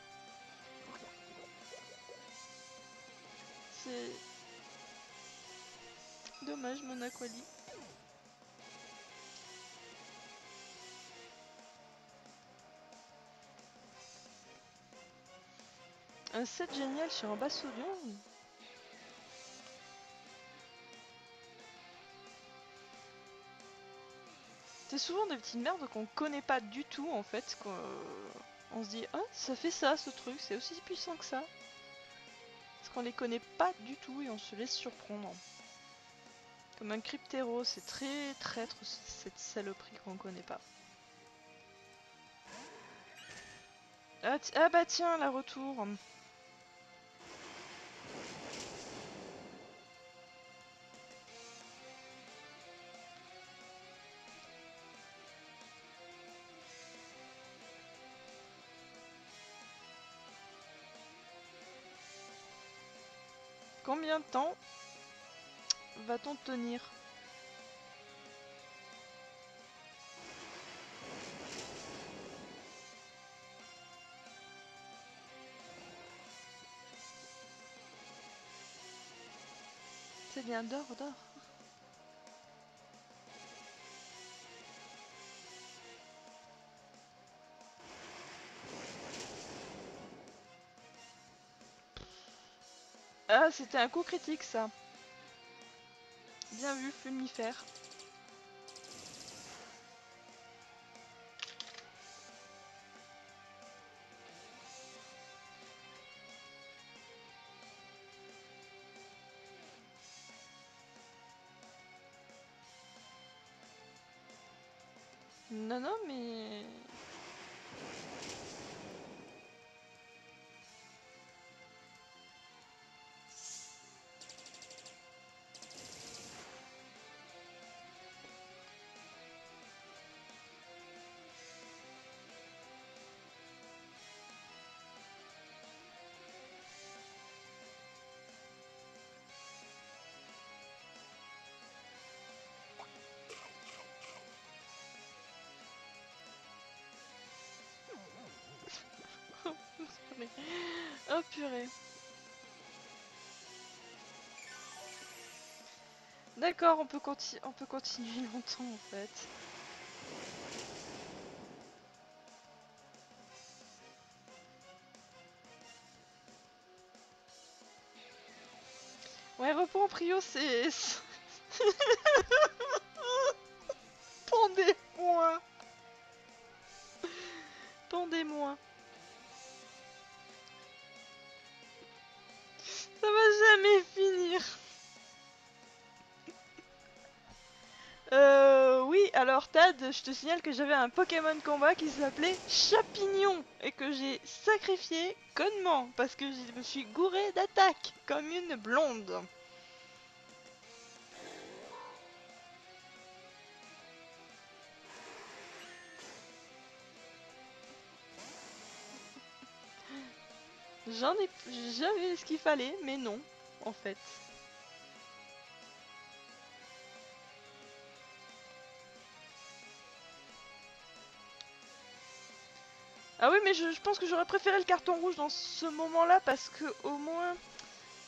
S1: C'est dommage mon Aquali. Un set génial sur un Bassodion. C'est souvent des petites merdes qu'on connaît pas du tout en fait. On se dit ah ça fait ça ce truc, c'est aussi puissant que ça. Parce qu'on les connaît pas du tout et on se laisse surprendre. Comme un Cryptero, c'est très traître cette saloperie qu'on connaît pas. Ah bah tiens, la retour. Combien de temps va-t-on tenir? C'est bien, dors. Ah, c'était un coup critique ça. Bien vu, Fulmifère. Non, non, mais... Oh purée. D'accord, on peut continuer longtemps en fait. Ouais, repos en prio, c'est... Pendez-moi. Pendez-moi. Ça va jamais finir. Alors Tad, je te signale que j'avais un Pokémon combat qui s'appelait Chapignon et que j'ai sacrifié connement parce que je me suis gouré d'attaque comme une blonde. J'avais ce qu'il fallait, mais non, en fait. Ah oui, mais je pense que j'aurais préféré le carton rouge dans ce moment-là parce que au moins,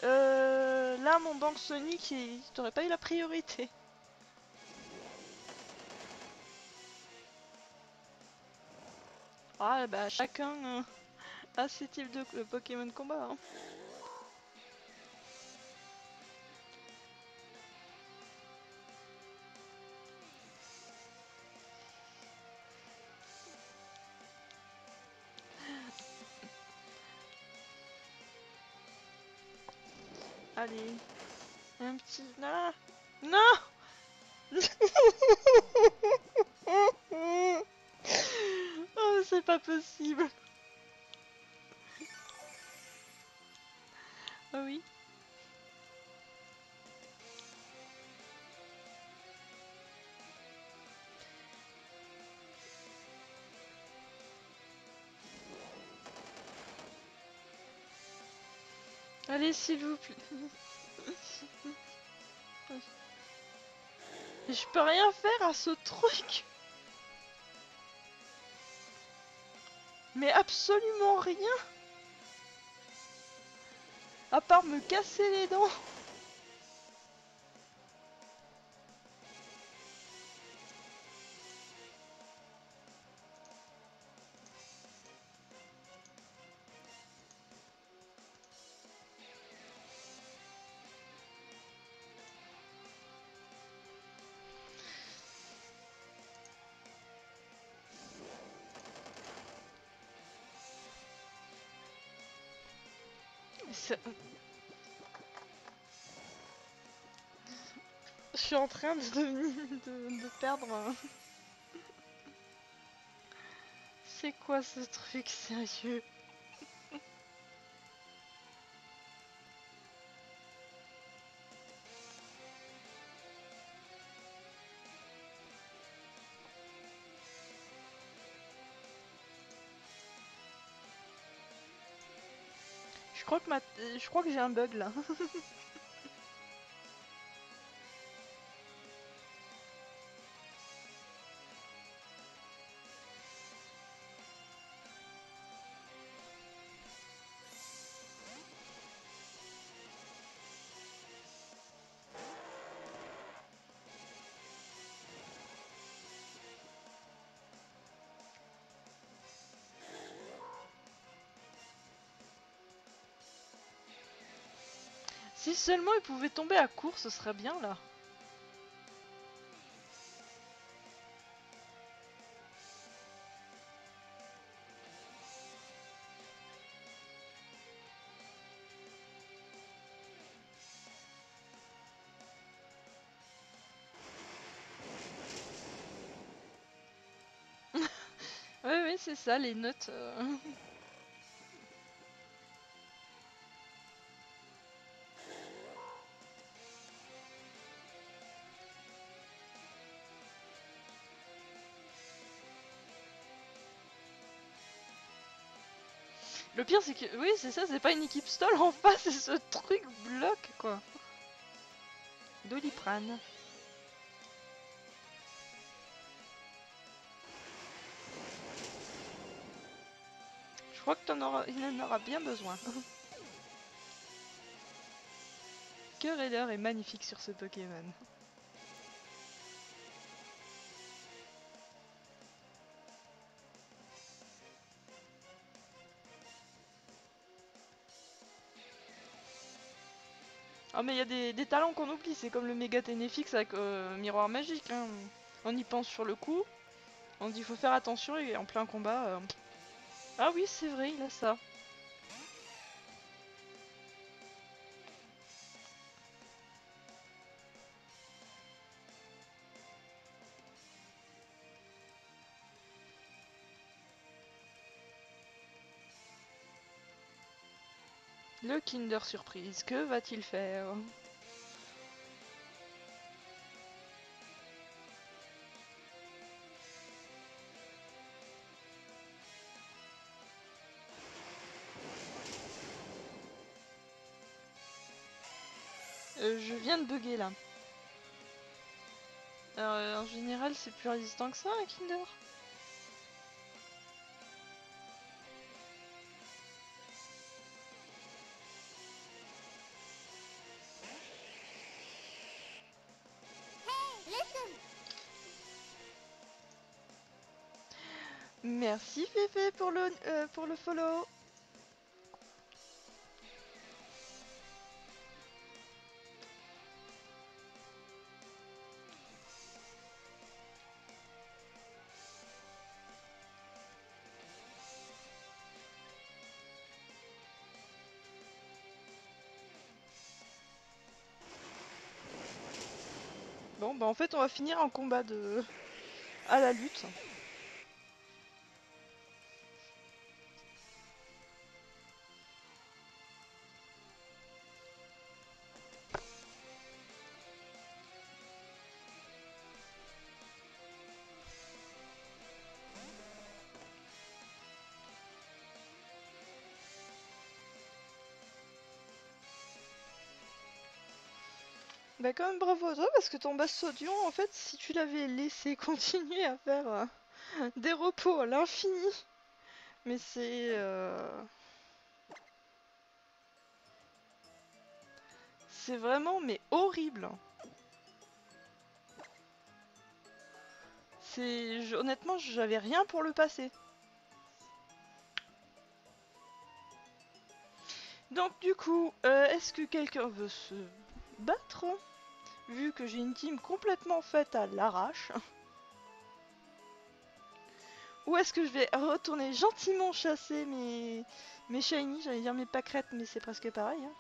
S1: là, mon banque Sonic, t'aurais pas eu la priorité. Ah bah chacun a ses types de Pokémon combat. Hein. Allez, un petit... Ah non. Oh, c'est pas possible. Ah oui. Allez, s'il vous plaît. Je peux rien faire à ce truc. Mais absolument rien. À part me casser les dents. Je suis en train de perdre. C'est quoi ce truc sérieux? Je crois que j'ai un bug là. Si seulement il pouvait tomber à court, ce serait bien là. Oui, oui, c'est ça, les notes. Le pire, c'est que. Oui, c'est ça, c'est pas une équipe stall en face, c'est ce truc bloc quoi. Doliprane. Je crois que il en aura bien besoin. Cœur est magnifique sur ce Pokémon. Ah mais il y a des talents qu'on oublie, c'est comme le méga Ténéfix avec Miroir Magique. Hein. On y pense sur le coup, on dit faut faire attention et en plein combat... Ah oui c'est vrai, il a ça. Le Kinder Surprise, que va-t-il faire? Je viens de bugger là. Alors, en général, c'est plus résistant que ça, un Kinder? Merci Féfé pour le follow. Bon, bah en fait, on va finir en combat à la lutte. Bah quand même bravo à toi parce que ton Bassodion, en fait, si tu l'avais laissé continuer à faire des repos à l'infini, mais c'est vraiment mais horrible. Honnêtement, j'avais rien pour le passer. Donc du coup, est-ce que quelqu'un veut se battre? Vu que j'ai une team complètement faite à l'arrache. Ou est-ce que je vais retourner gentiment chasser mes shiny, j'allais dire mes pâquerettes, mais c'est presque pareil. Hein.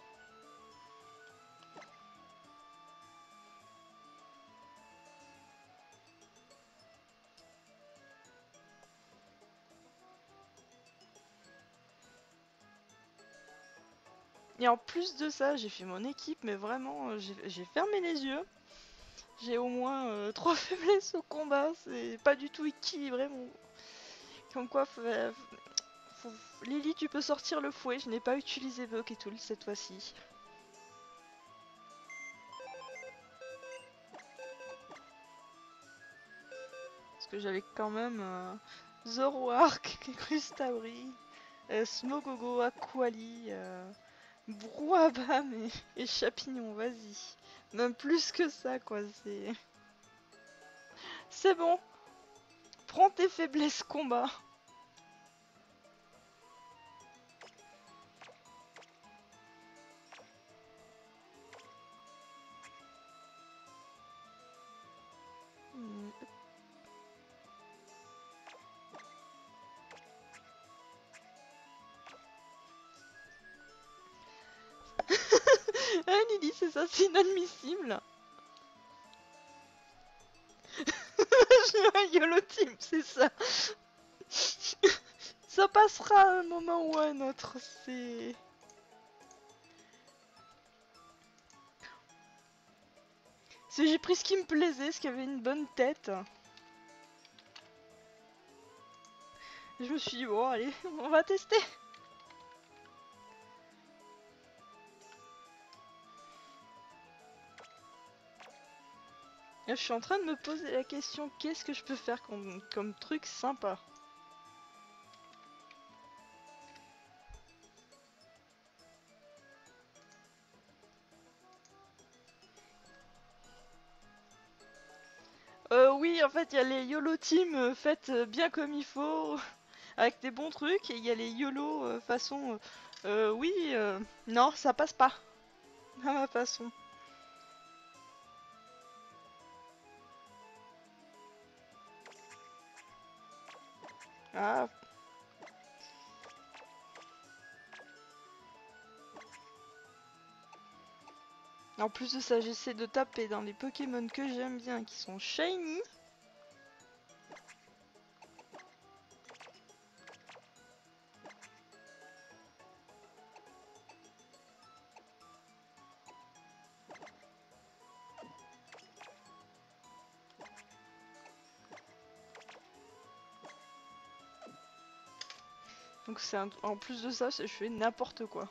S1: Et en plus de ça, j'ai fait mon équipe, mais vraiment, j'ai fermé les yeux. J'ai au moins 3 faiblesses au combat, c'est pas du tout équilibré. Comme quoi, Lily, tu peux sortir le fouet, je n'ai pas utilisé Tool cette fois-ci. Parce que j'avais quand même Zoroark, Crustabri, Smogogo, Aquali, Brouhaha et Chapignon, vas-y. Même plus que ça, quoi, c'est... C'est bon, prends tes faiblesses combat. Ah Lily, c'est ça, c'est inadmissible. J'ai un YOLO team, c'est ça. Ça passera à un moment ou à un autre, c'est... J'ai pris ce qui me plaisait, ce qui avait une bonne tête. Je me suis dit, bon allez, on va tester. Là, je suis en train de me poser la question, qu'est-ce que je peux faire comme truc sympa? Oui, en fait, il y a les YOLO team faites bien comme il faut, avec des bons trucs, et il y a les YOLO façon... oui, non, ça passe pas, à ma façon. Ah. En plus de ça, j'essaie de taper dans les Pokémon que j'aime bien, qui sont shiny. Donc c'est en plus de ça, je fais n'importe quoi.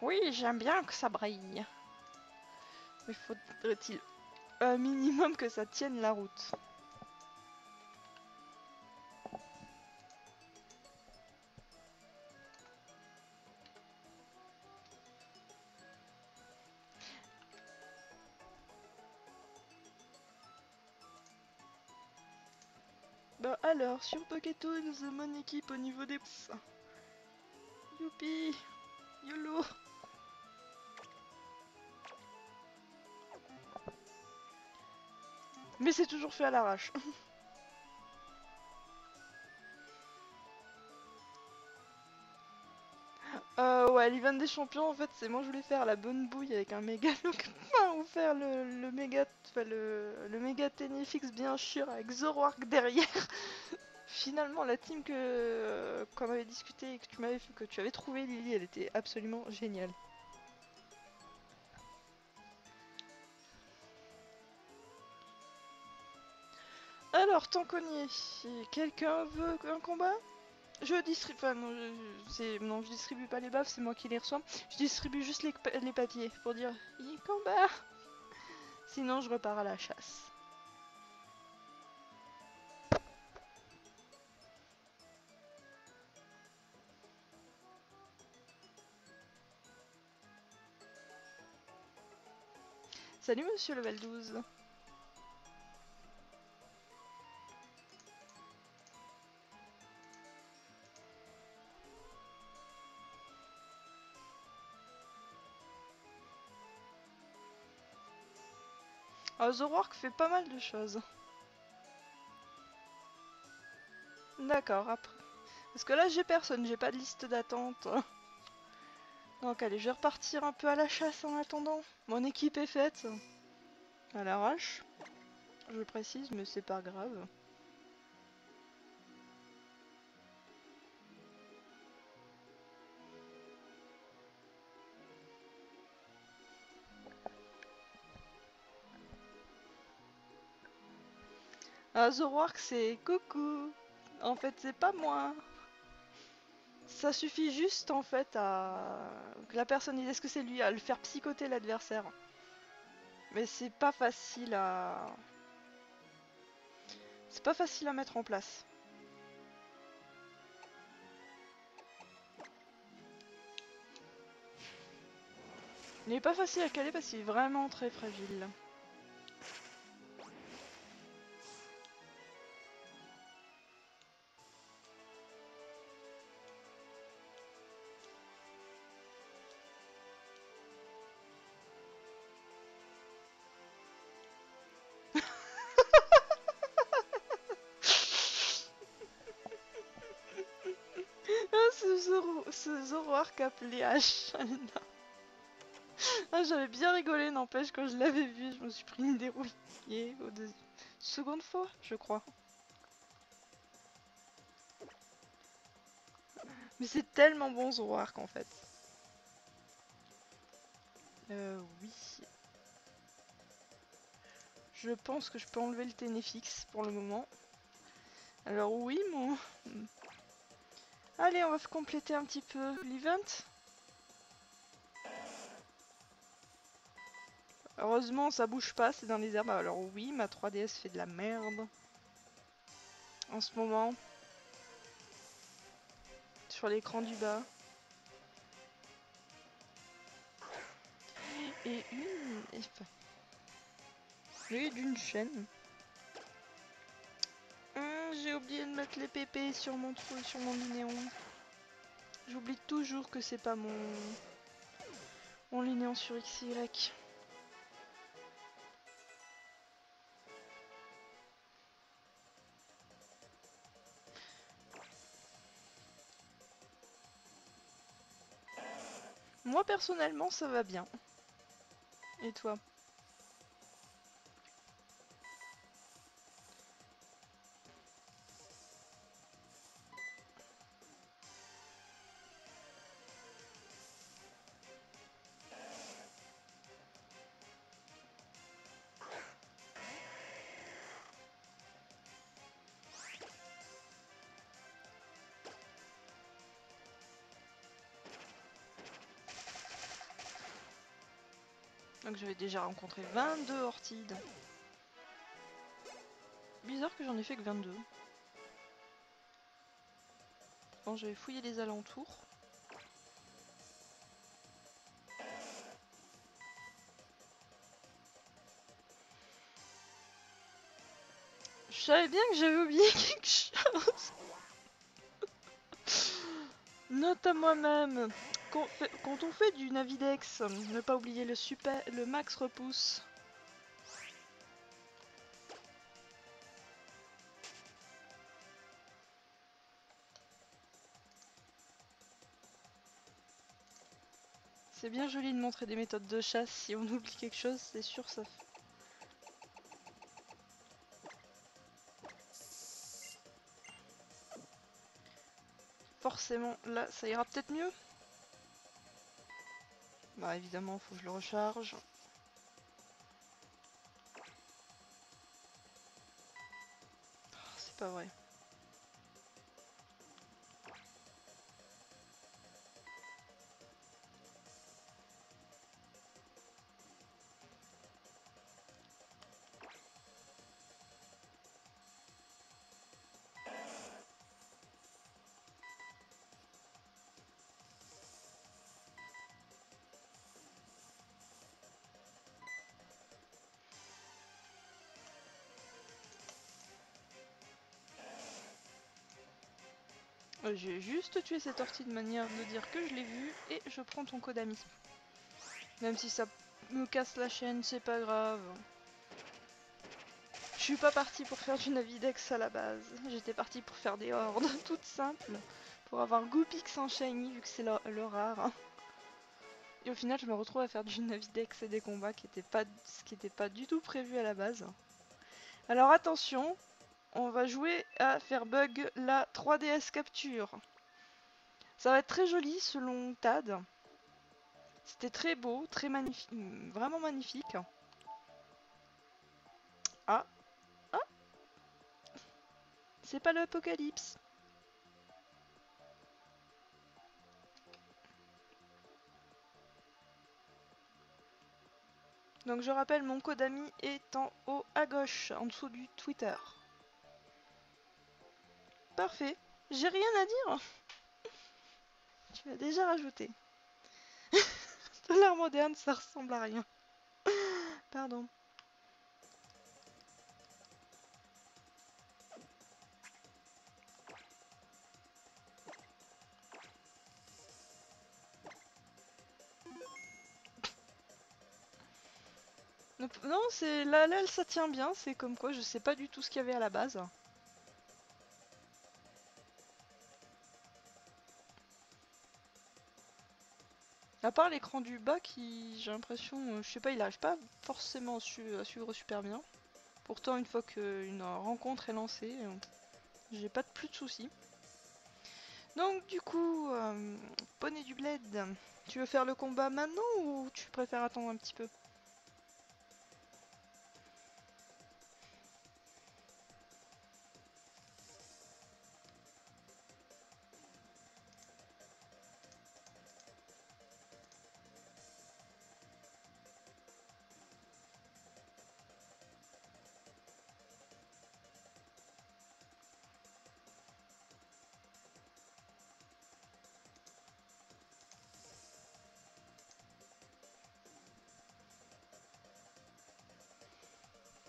S1: Oui, j'aime bien que ça brille. Mais faudrait-il un minimum que ça tienne la route. Bah alors, sur Pokétoons, mon équipe au niveau des... Youpi, YOLO. Mais c'est toujours fait à l'arrache. Ouais, l'event des champions, en fait, c'est moi je voulais faire la bonne bouille avec un méga look, ou faire le méga, enfin, le méga Ténéfix bien sûr avec Zoroark derrière. Finalement, la team qu'on avait discuté et que tu avais trouvé, Lily, elle était absolument géniale. Alors, tant qu'on y est, si quelqu'un veut un combat? Je distribue, enfin non, non, je distribue pas les baffes, c'est moi qui les reçois. Je distribue juste les papiers pour dire combat. Sinon, je repars à la chasse. Salut monsieur level 12. Zoroark fait pas mal de choses. D'accord, après. Parce que là, j'ai personne, j'ai pas de liste d'attente. Donc allez, je vais repartir un peu à la chasse en attendant. Mon équipe est faite. À l'arrache. Je précise, mais c'est pas grave. Zoroark, c'est coucou. En fait, c'est pas moi. Ça suffit juste en fait à que la personne dise est-ce que c'est lui, à le faire psychoter l'adversaire. Mais c'est pas facile à... C'est pas facile à mettre en place. Il est pas facile à caler parce qu'il est vraiment très fragile. Ah, ce Zoroark appelé H. Ah, j'avais bien rigolé, n'empêche, quand je l'avais vu, je me suis pris une dérouillée au seconde fois, je crois. Mais c'est tellement bon Zoroark en fait. Oui. Je pense que je peux enlever le Ténéfix pour le moment. Alors oui, mon... Allez, on va compléter un petit peu l'event. Heureusement, ça bouge pas, c'est dans les herbes. Alors oui, ma 3DS fait de la merde. En ce moment. Sur l'écran du bas. Et une... Et d'une chaîne. J'ai oublié de mettre les PP sur mon trou, sur mon linéon. J'oublie toujours que c'est pas mon linéon sur XY. Moi personnellement ça va bien. Et toi? Donc j'avais déjà rencontré 22 ortides. Bizarre que j'en ai fait que 22. Bon, je vais fouiller les alentours. Je savais bien que j'avais oublié quelque chose. Note à moi-même. Quand on fait du Navidex, ne pas oublier le max repousse. C'est bien joli de montrer des méthodes de chasse. Si on oublie quelque chose, c'est sûr ça. Forcément, là, ça ira peut-être mieux. Bah évidemment, faut que je le recharge. Oh, c'est pas vrai. J'ai juste tué cette ortie de manière de dire que je l'ai vue et je prends ton code ami. Même si ça me casse la chaîne, c'est pas grave. Je suis pas partie pour faire du Navidex à la base. J'étais partie pour faire des hordes toutes simples. Pour avoir Goopix en shiny vu que c'est le rare. Et au final je me retrouve à faire du Navidex et des combats ce qui n'était pas du tout prévu à la base. Alors attention, on va jouer à faire bug la 3DS capture. Ça va être très joli selon Tad. C'était très beau, très magnifique, vraiment magnifique. Ah, ah, c'est pas l'apocalypse. Donc je rappelle, mon code ami est en haut à gauche, en dessous du Twitter. Parfait, j'ai rien à dire. Tu l'as déjà rajouté. De l'art moderne, ça ressemble à rien. Pardon. Non, c'est là, ça tient bien. C'est comme quoi, je sais pas du tout ce qu'il y avait à la base. À part l'écran du bas qui, j'ai l'impression, je sais pas, il arrive pas forcément à suivre super bien. Pourtant, une fois qu'une rencontre est lancée, j'ai pas plus de soucis. Donc du coup, poney du bled, tu veux faire le combat maintenant ou tu préfères attendre un petit peu?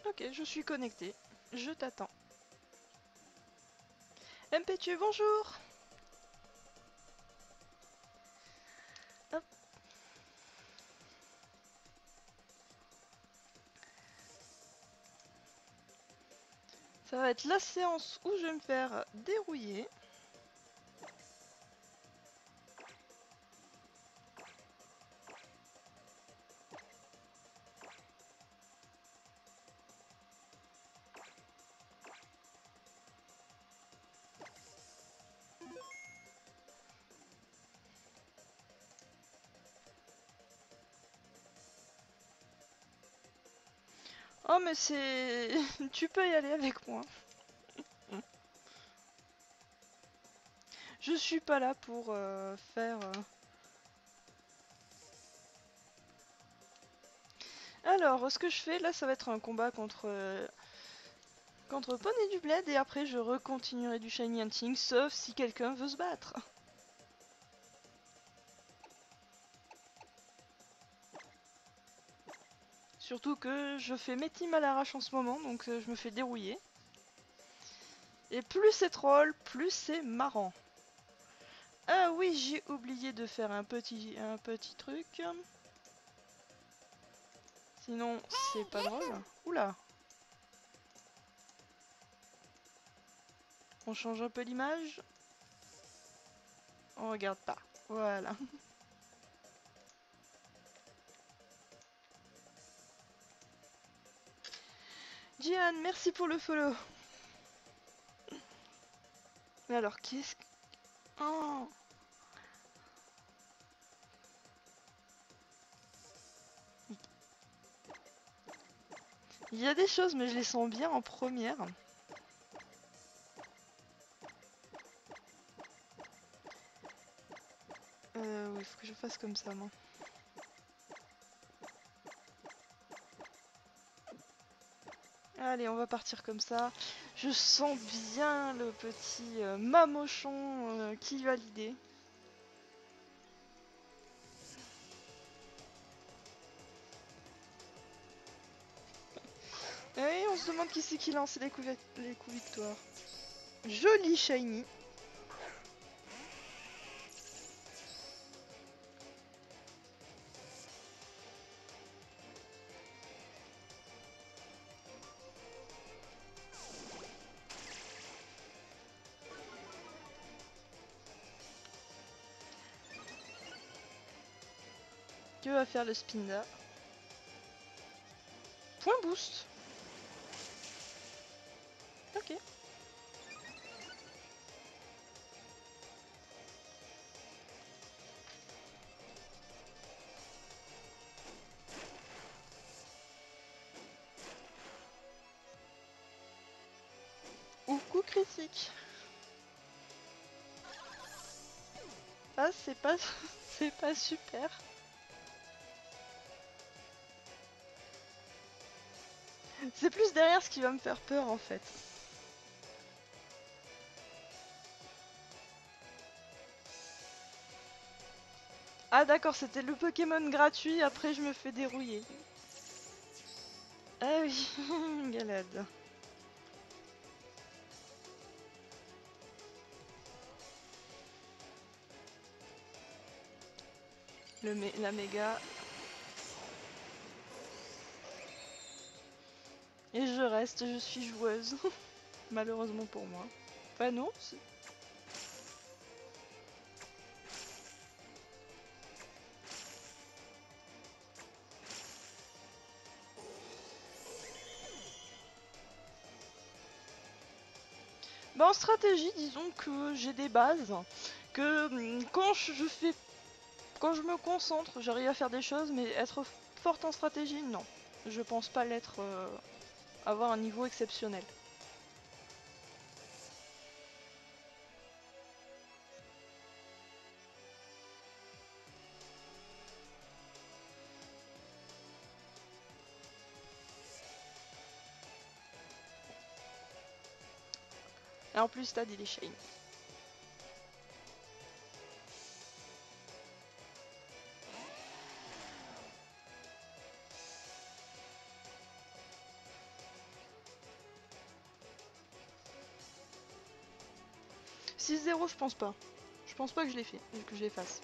S1: Ok, je suis connecté. Je t'attends. MPTU, bonjour. Hop. Ça va être la séance où je vais me faire dérouiller. Oh mais c'est... tu peux y aller avec moi. Je suis pas là pour faire... Alors, ce que je fais là, ça va être un combat contre Poney du Bled et après je recontinuerai du Shiny Hunting, sauf si quelqu'un veut se battre. Surtout que je fais mes teams à l'arrache en ce moment, donc je me fais dérouiller. Et plus c'est troll, plus c'est marrant. Ah oui, j'ai oublié de faire un petit truc. Sinon, c'est pas drôle. Oula. On change un peu l'image. On regarde pas. Voilà. Jihan, merci pour le follow. Mais alors, qu'est-ce que... Oh. Il y a des choses, mais je les sens bien en première. Oui, il faut que je fasse comme ça, moi. Allez, on va partir comme ça. Je sens bien le petit mamochon qui va l'idée. Et on se demande qui c'est qui lance les coups victoires. Joli shiny. Que va faire le Spinda? Point boost. Ok. Ou coup critique. Ah, c'est pas... c'est pas super. C'est plus derrière ce qui va me faire peur en fait. Ah d'accord, c'était le Pokémon gratuit, après je me fais dérouiller. Ah oui, galade. La méga. Et je reste, je suis joueuse. Malheureusement pour moi. Enfin non. Bah en stratégie, disons que j'ai des bases. Que quand je me concentre, j'arrive à faire des choses, mais être forte en stratégie, non. Je pense pas l'être, avoir un niveau exceptionnel. Et en plus, t'as des shiny. « 6-0, je pense pas. Je pense pas que je l'ai fait, que je les fasse.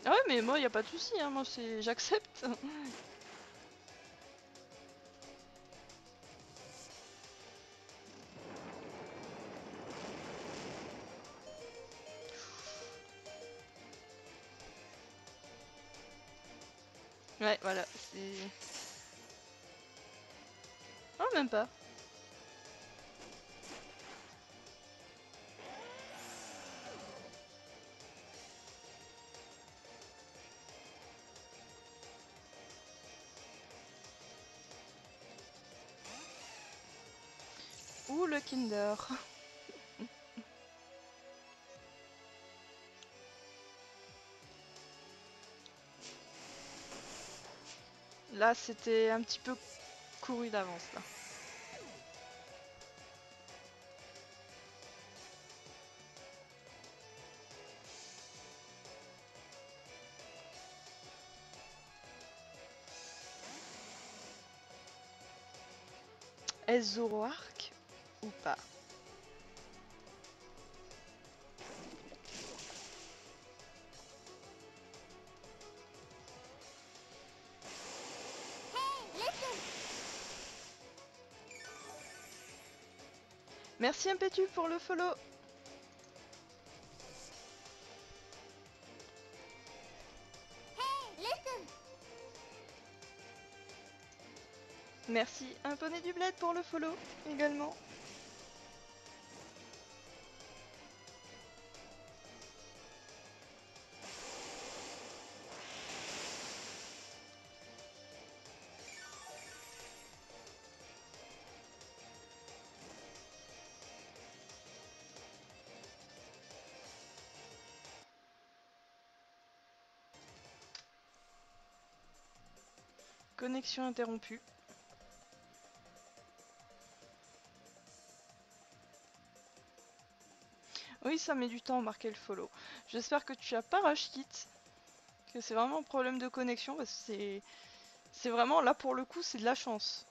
S1: Ah ouais, mais moi, y a pas de souci, hein, moi, j'accepte. Ouais, voilà, c'est... Ah, même pas. Ouh, le Kinder. Là, c'était un petit peu couru d'avance, là. Est-ce Zoroark ou pas? Merci Impétu pour le follow. Merci un poney du bled pour le follow également. Connexion interrompue. Oui, ça met du temps à marquer le follow. J'espère que tu as pas rush kit. Que c'est vraiment un problème de connexion parce que c'est vraiment là pour le coup c'est de la chance.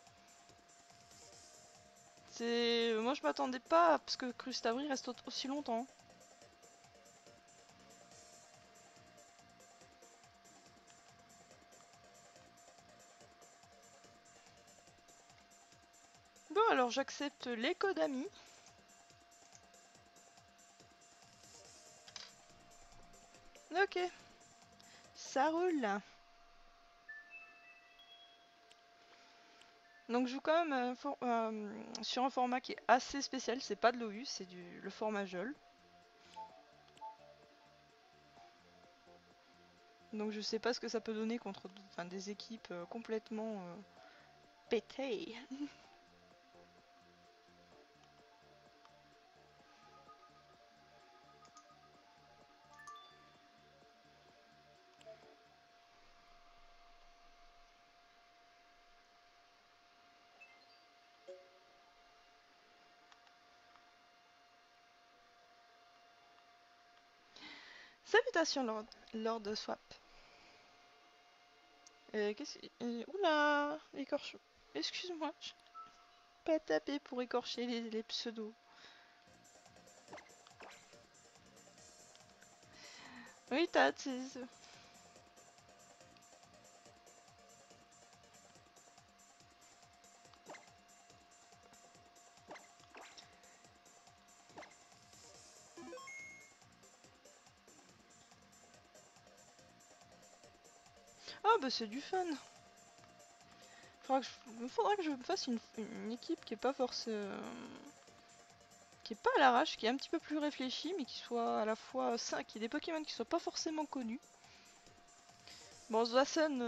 S1: Moi je m'attendais pas à ce que Crustavry reste aussi longtemps. Bon alors j'accepte les codes amis. Ok, ça roule. Donc je joue quand même sur un format qui est assez spécial, c'est pas de l'OU, c'est le format JOL. Donc je sais pas ce que ça peut donner contre des équipes complètement pétées. Salutations Lord Swap. Qu'est-ce que... Oula, écorche... Excuse-moi, je pas tapé pour écorcher les pseudos. Oui, t'as... Ah bah c'est du fun. Faudra que je me fasse une équipe qui est pas forcément... qui est pas à l'arrache, qui est un petit peu plus réfléchie, mais qui soit à la fois... qui ait des Pokémon qui soient pas forcément connus. Bon, Zasen,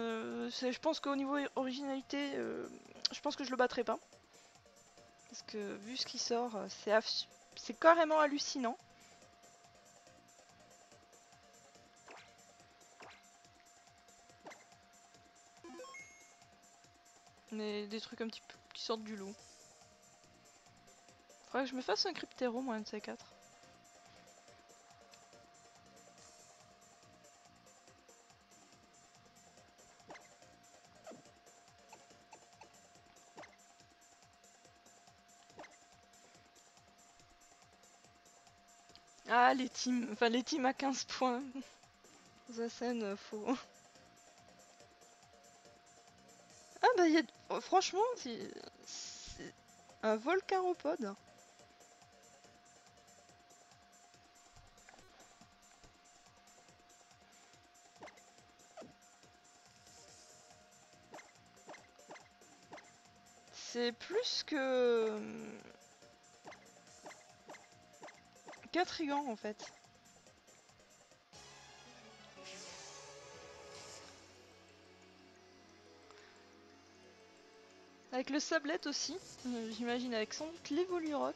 S1: je pense qu'au niveau originalité, je pense que je le battrai pas. Parce que vu ce qui sort, c'est carrément hallucinant. Mais des trucs un petit peu qui sortent du lot. Faudrait que je me fasse un Cryptero, moi, un de ces quatre. Ah, les teams à 15 points. Zasen, faut... Ah bah, franchement, c'est un Volcaropode. C'est plus que... qu'intriguant, en fait. Avec le sablette aussi, j'imagine, avec sans doute l'Evolurock.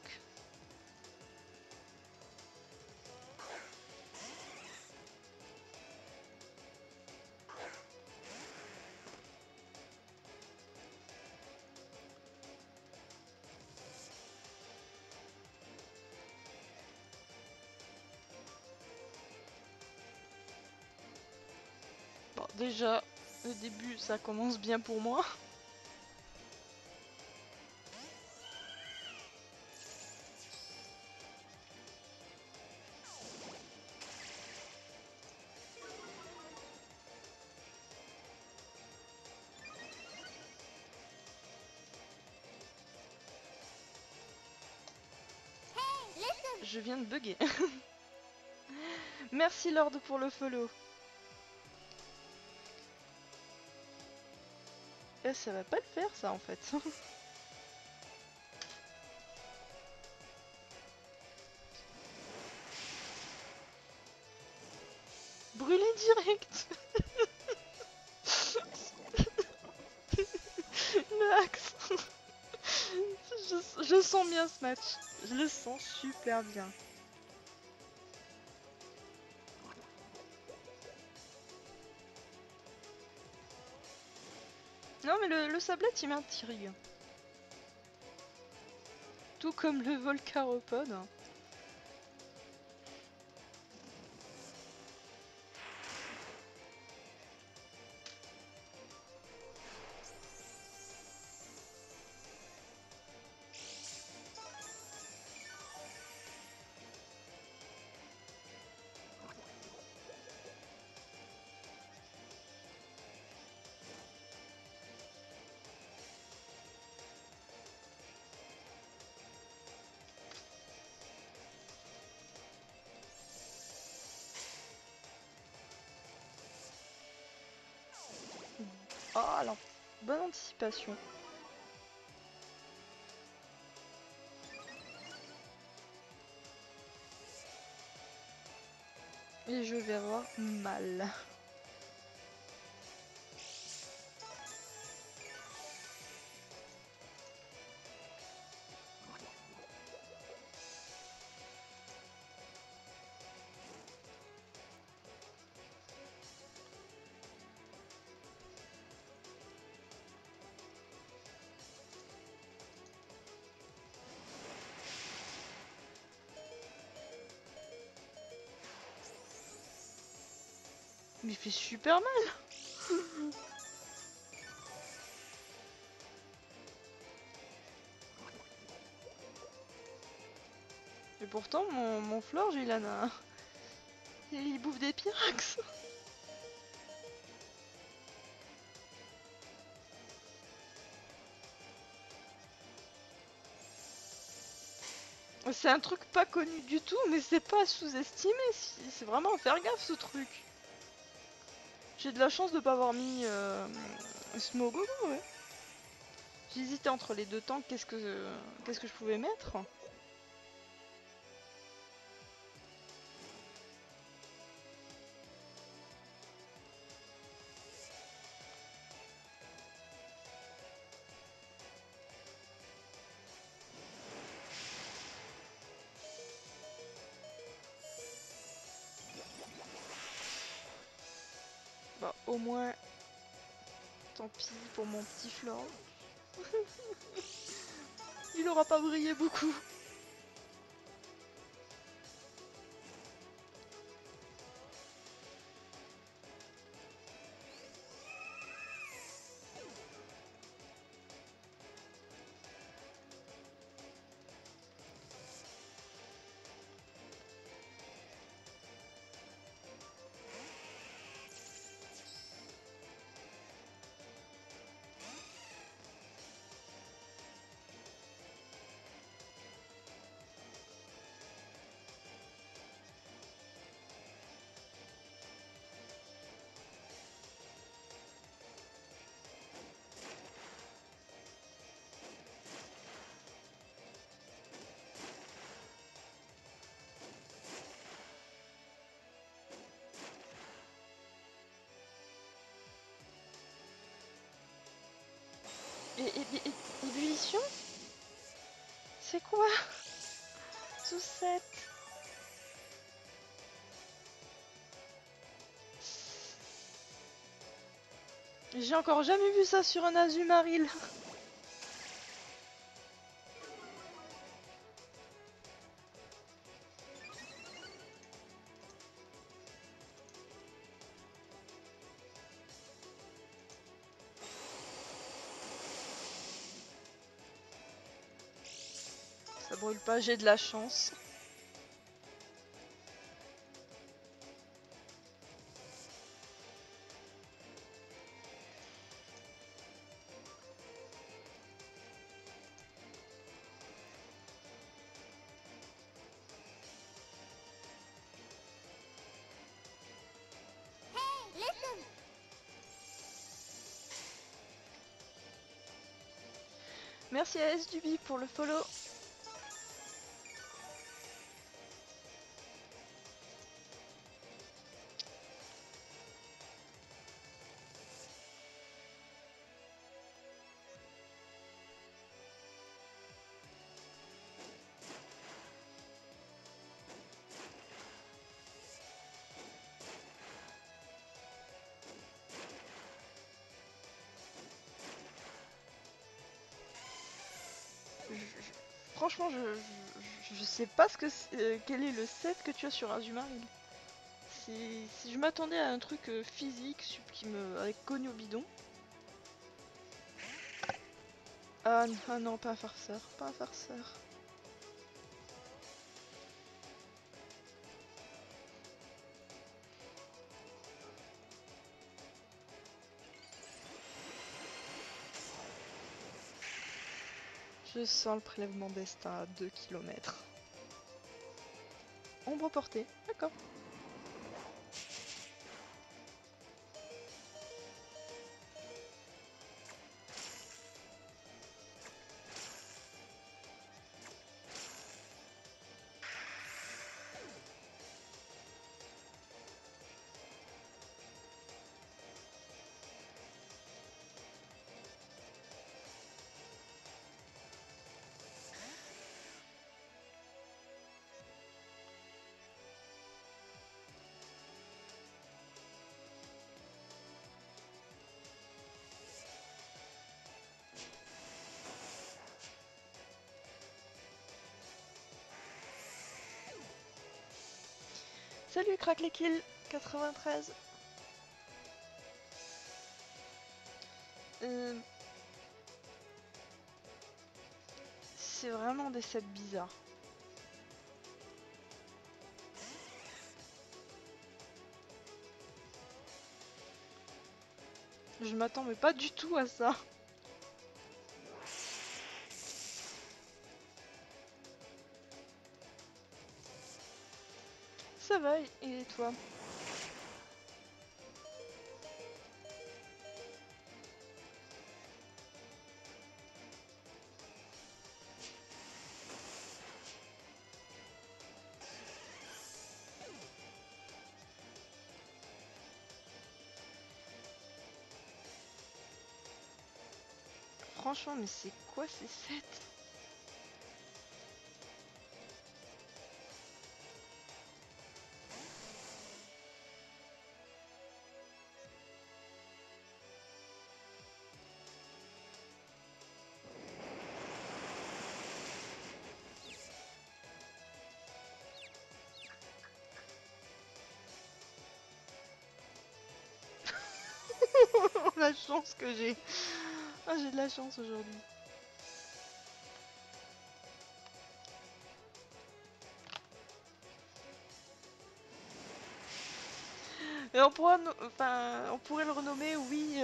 S1: Déjà, le début, ça commence bien pour moi. Je viens de bugger. Merci Lord pour le follow. Eh, ça va pas le faire ça en fait. Brûler direct. Le axe. Je sens bien ce match. Je le sens super bien. Non mais le sablette il m'intrigue. Tout comme le volcaropode. Oh alors, bonne anticipation. Et je vais avoir mal. Mais il fait super mal. Et pourtant mon Florge il en a... Il bouffe des Pyrax. C'est un truc pas connu du tout, mais c'est pas à sous-estimer. C'est vraiment à faire gaffe ce truc. J'ai de la chance de pas avoir mis Smogogo, ouais. J'hésitais entre les deux tanks, qu'est-ce que je pouvais mettre. Bah au moins, tant pis pour mon petit Flore. Il aura pas brillé beaucoup. Ébullition? C'est quoi? Sucette. J'ai encore jamais vu ça sur un Azumarill. Ça brûle pas, j'ai de la chance. Merci à SDubi pour le follow. Franchement, je sais pas ce que quel est le set que tu as sur Azumarill. Si je m'attendais à un truc physique qui me avec cogne au bidon. Ah, ah non, pas un farceur, pas un farceur. Je sens le prélèvement destin à 2 km. Ombre portée, d'accord. Salut Crack les kills 93. C'est vraiment des sets bizarres. Je m'attends mais pas du tout à ça. Ça va, et toi? Franchement, mais c'est quoi ces sets? La chance que j'ai. Ah, j'ai de la chance aujourd'hui. Et on pourra, enfin, on pourrait le renommer, oui,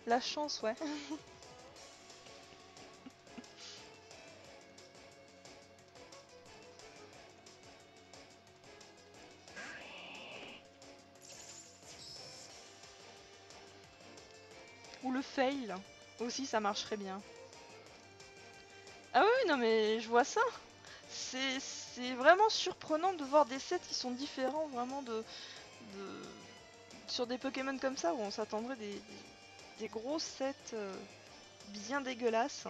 S1: la chance, ouais. Ou le fail, aussi, ça marcherait bien. Ah oui, non mais je vois ça. C'est vraiment surprenant de voir des sets qui sont différents vraiment de... sur des Pokémon comme ça où on s'attendrait des gros sets bien dégueulasses.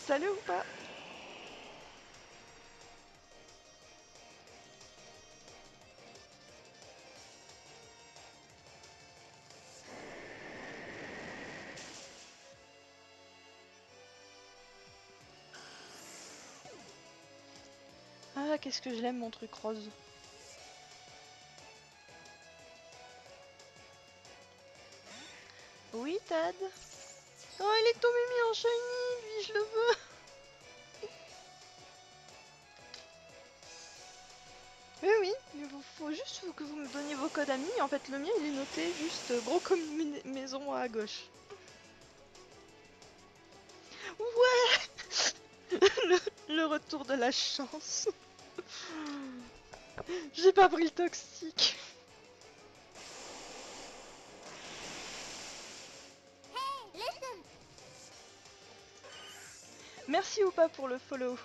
S1: Salut ou pas? Ah, qu'est-ce que je l'aime mon truc rose. Oui, Tad. Oh, il est tombé mis en shiny, lui, je le veux. Il vous faut juste que vous me donniez vos codes amis. En fait, le mien, il est noté juste gros comme une maison à gauche. Ouais. le retour de la chance. J'ai pas pris le toxique. Merci ou pas pour le follow.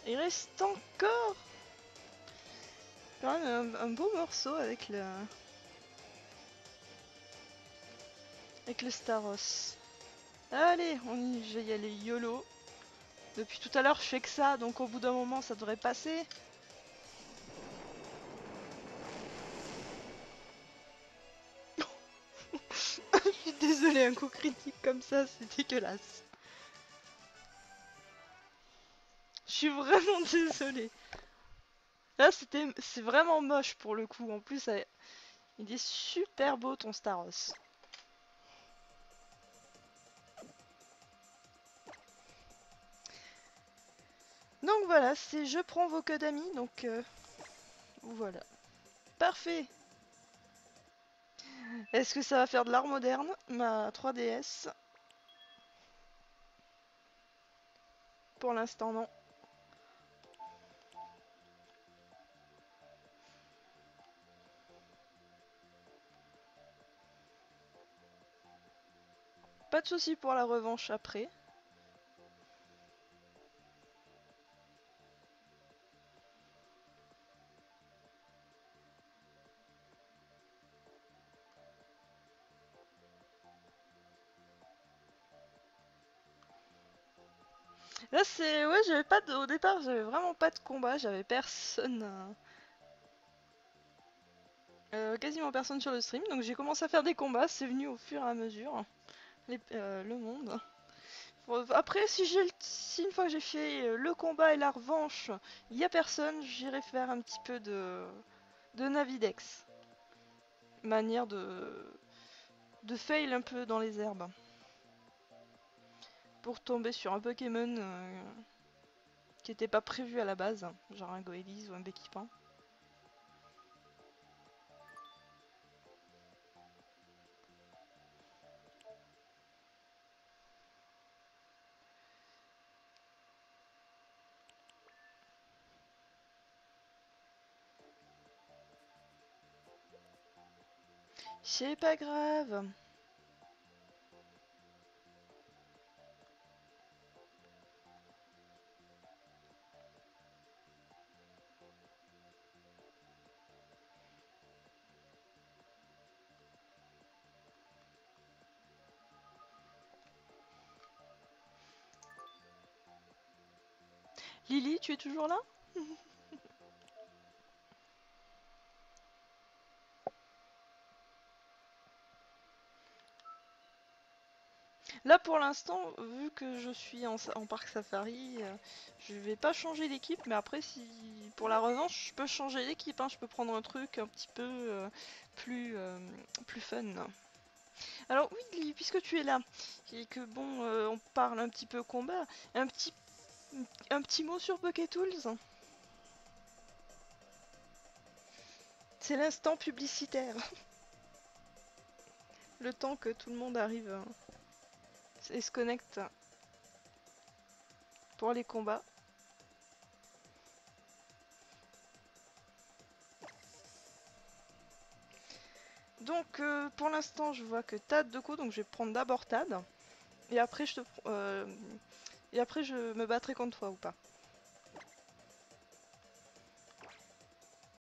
S1: Il reste encore quand même un beau morceau avec le Staros. Allez, je vais y aller YOLO. Depuis tout à l'heure, je fais que ça, donc au bout d'un moment, ça devrait passer. Je suis désolée, un coup critique comme ça, c'est dégueulasse. Je suis vraiment désolée. Là, c'est vraiment moche pour le coup. En plus, il est super beau ton Staros. Donc voilà, c'est je prends vos codes amis, donc voilà. Parfait. Est-ce que ça va faire de l'art moderne, ma 3DS? Pour l'instant, non. Pas de souci pour la revanche après. Là, c'est... Ouais, j'avais pas de... Au départ, j'avais vraiment pas de combat, j'avais personne... quasiment personne sur le stream, donc j'ai commencé à faire des combats, c'est venu au fur et à mesure. Le monde. Bon, après, si une fois que j'ai fait le combat et la revanche, il y a personne, j'irai faire un petit peu de Navidex. Manière de fail un peu dans les herbes. Pour tomber sur un Pokémon qui était pas prévu à la base, genre un Goéliz ou un Béquipan. C'est pas grave. Lily, tu es toujours là? Là pour l'instant, vu que je suis en parc safari, je vais pas changer l'équipe, mais après si pour la revanche, je peux changer l'équipe, hein, je peux prendre un truc un petit peu plus, plus fun. Alors oui, Lily, puisque tu es là, et que bon, on parle un petit peu combat, un petit, un petit mot sur Poketools. C'est l'instant publicitaire. Le temps que tout le monde arrive et se connecte pour les combats. Donc pour l'instant je vois que Tad de coup, donc je vais prendre d'abord Tad. Et après je me battrai contre toi ou pas.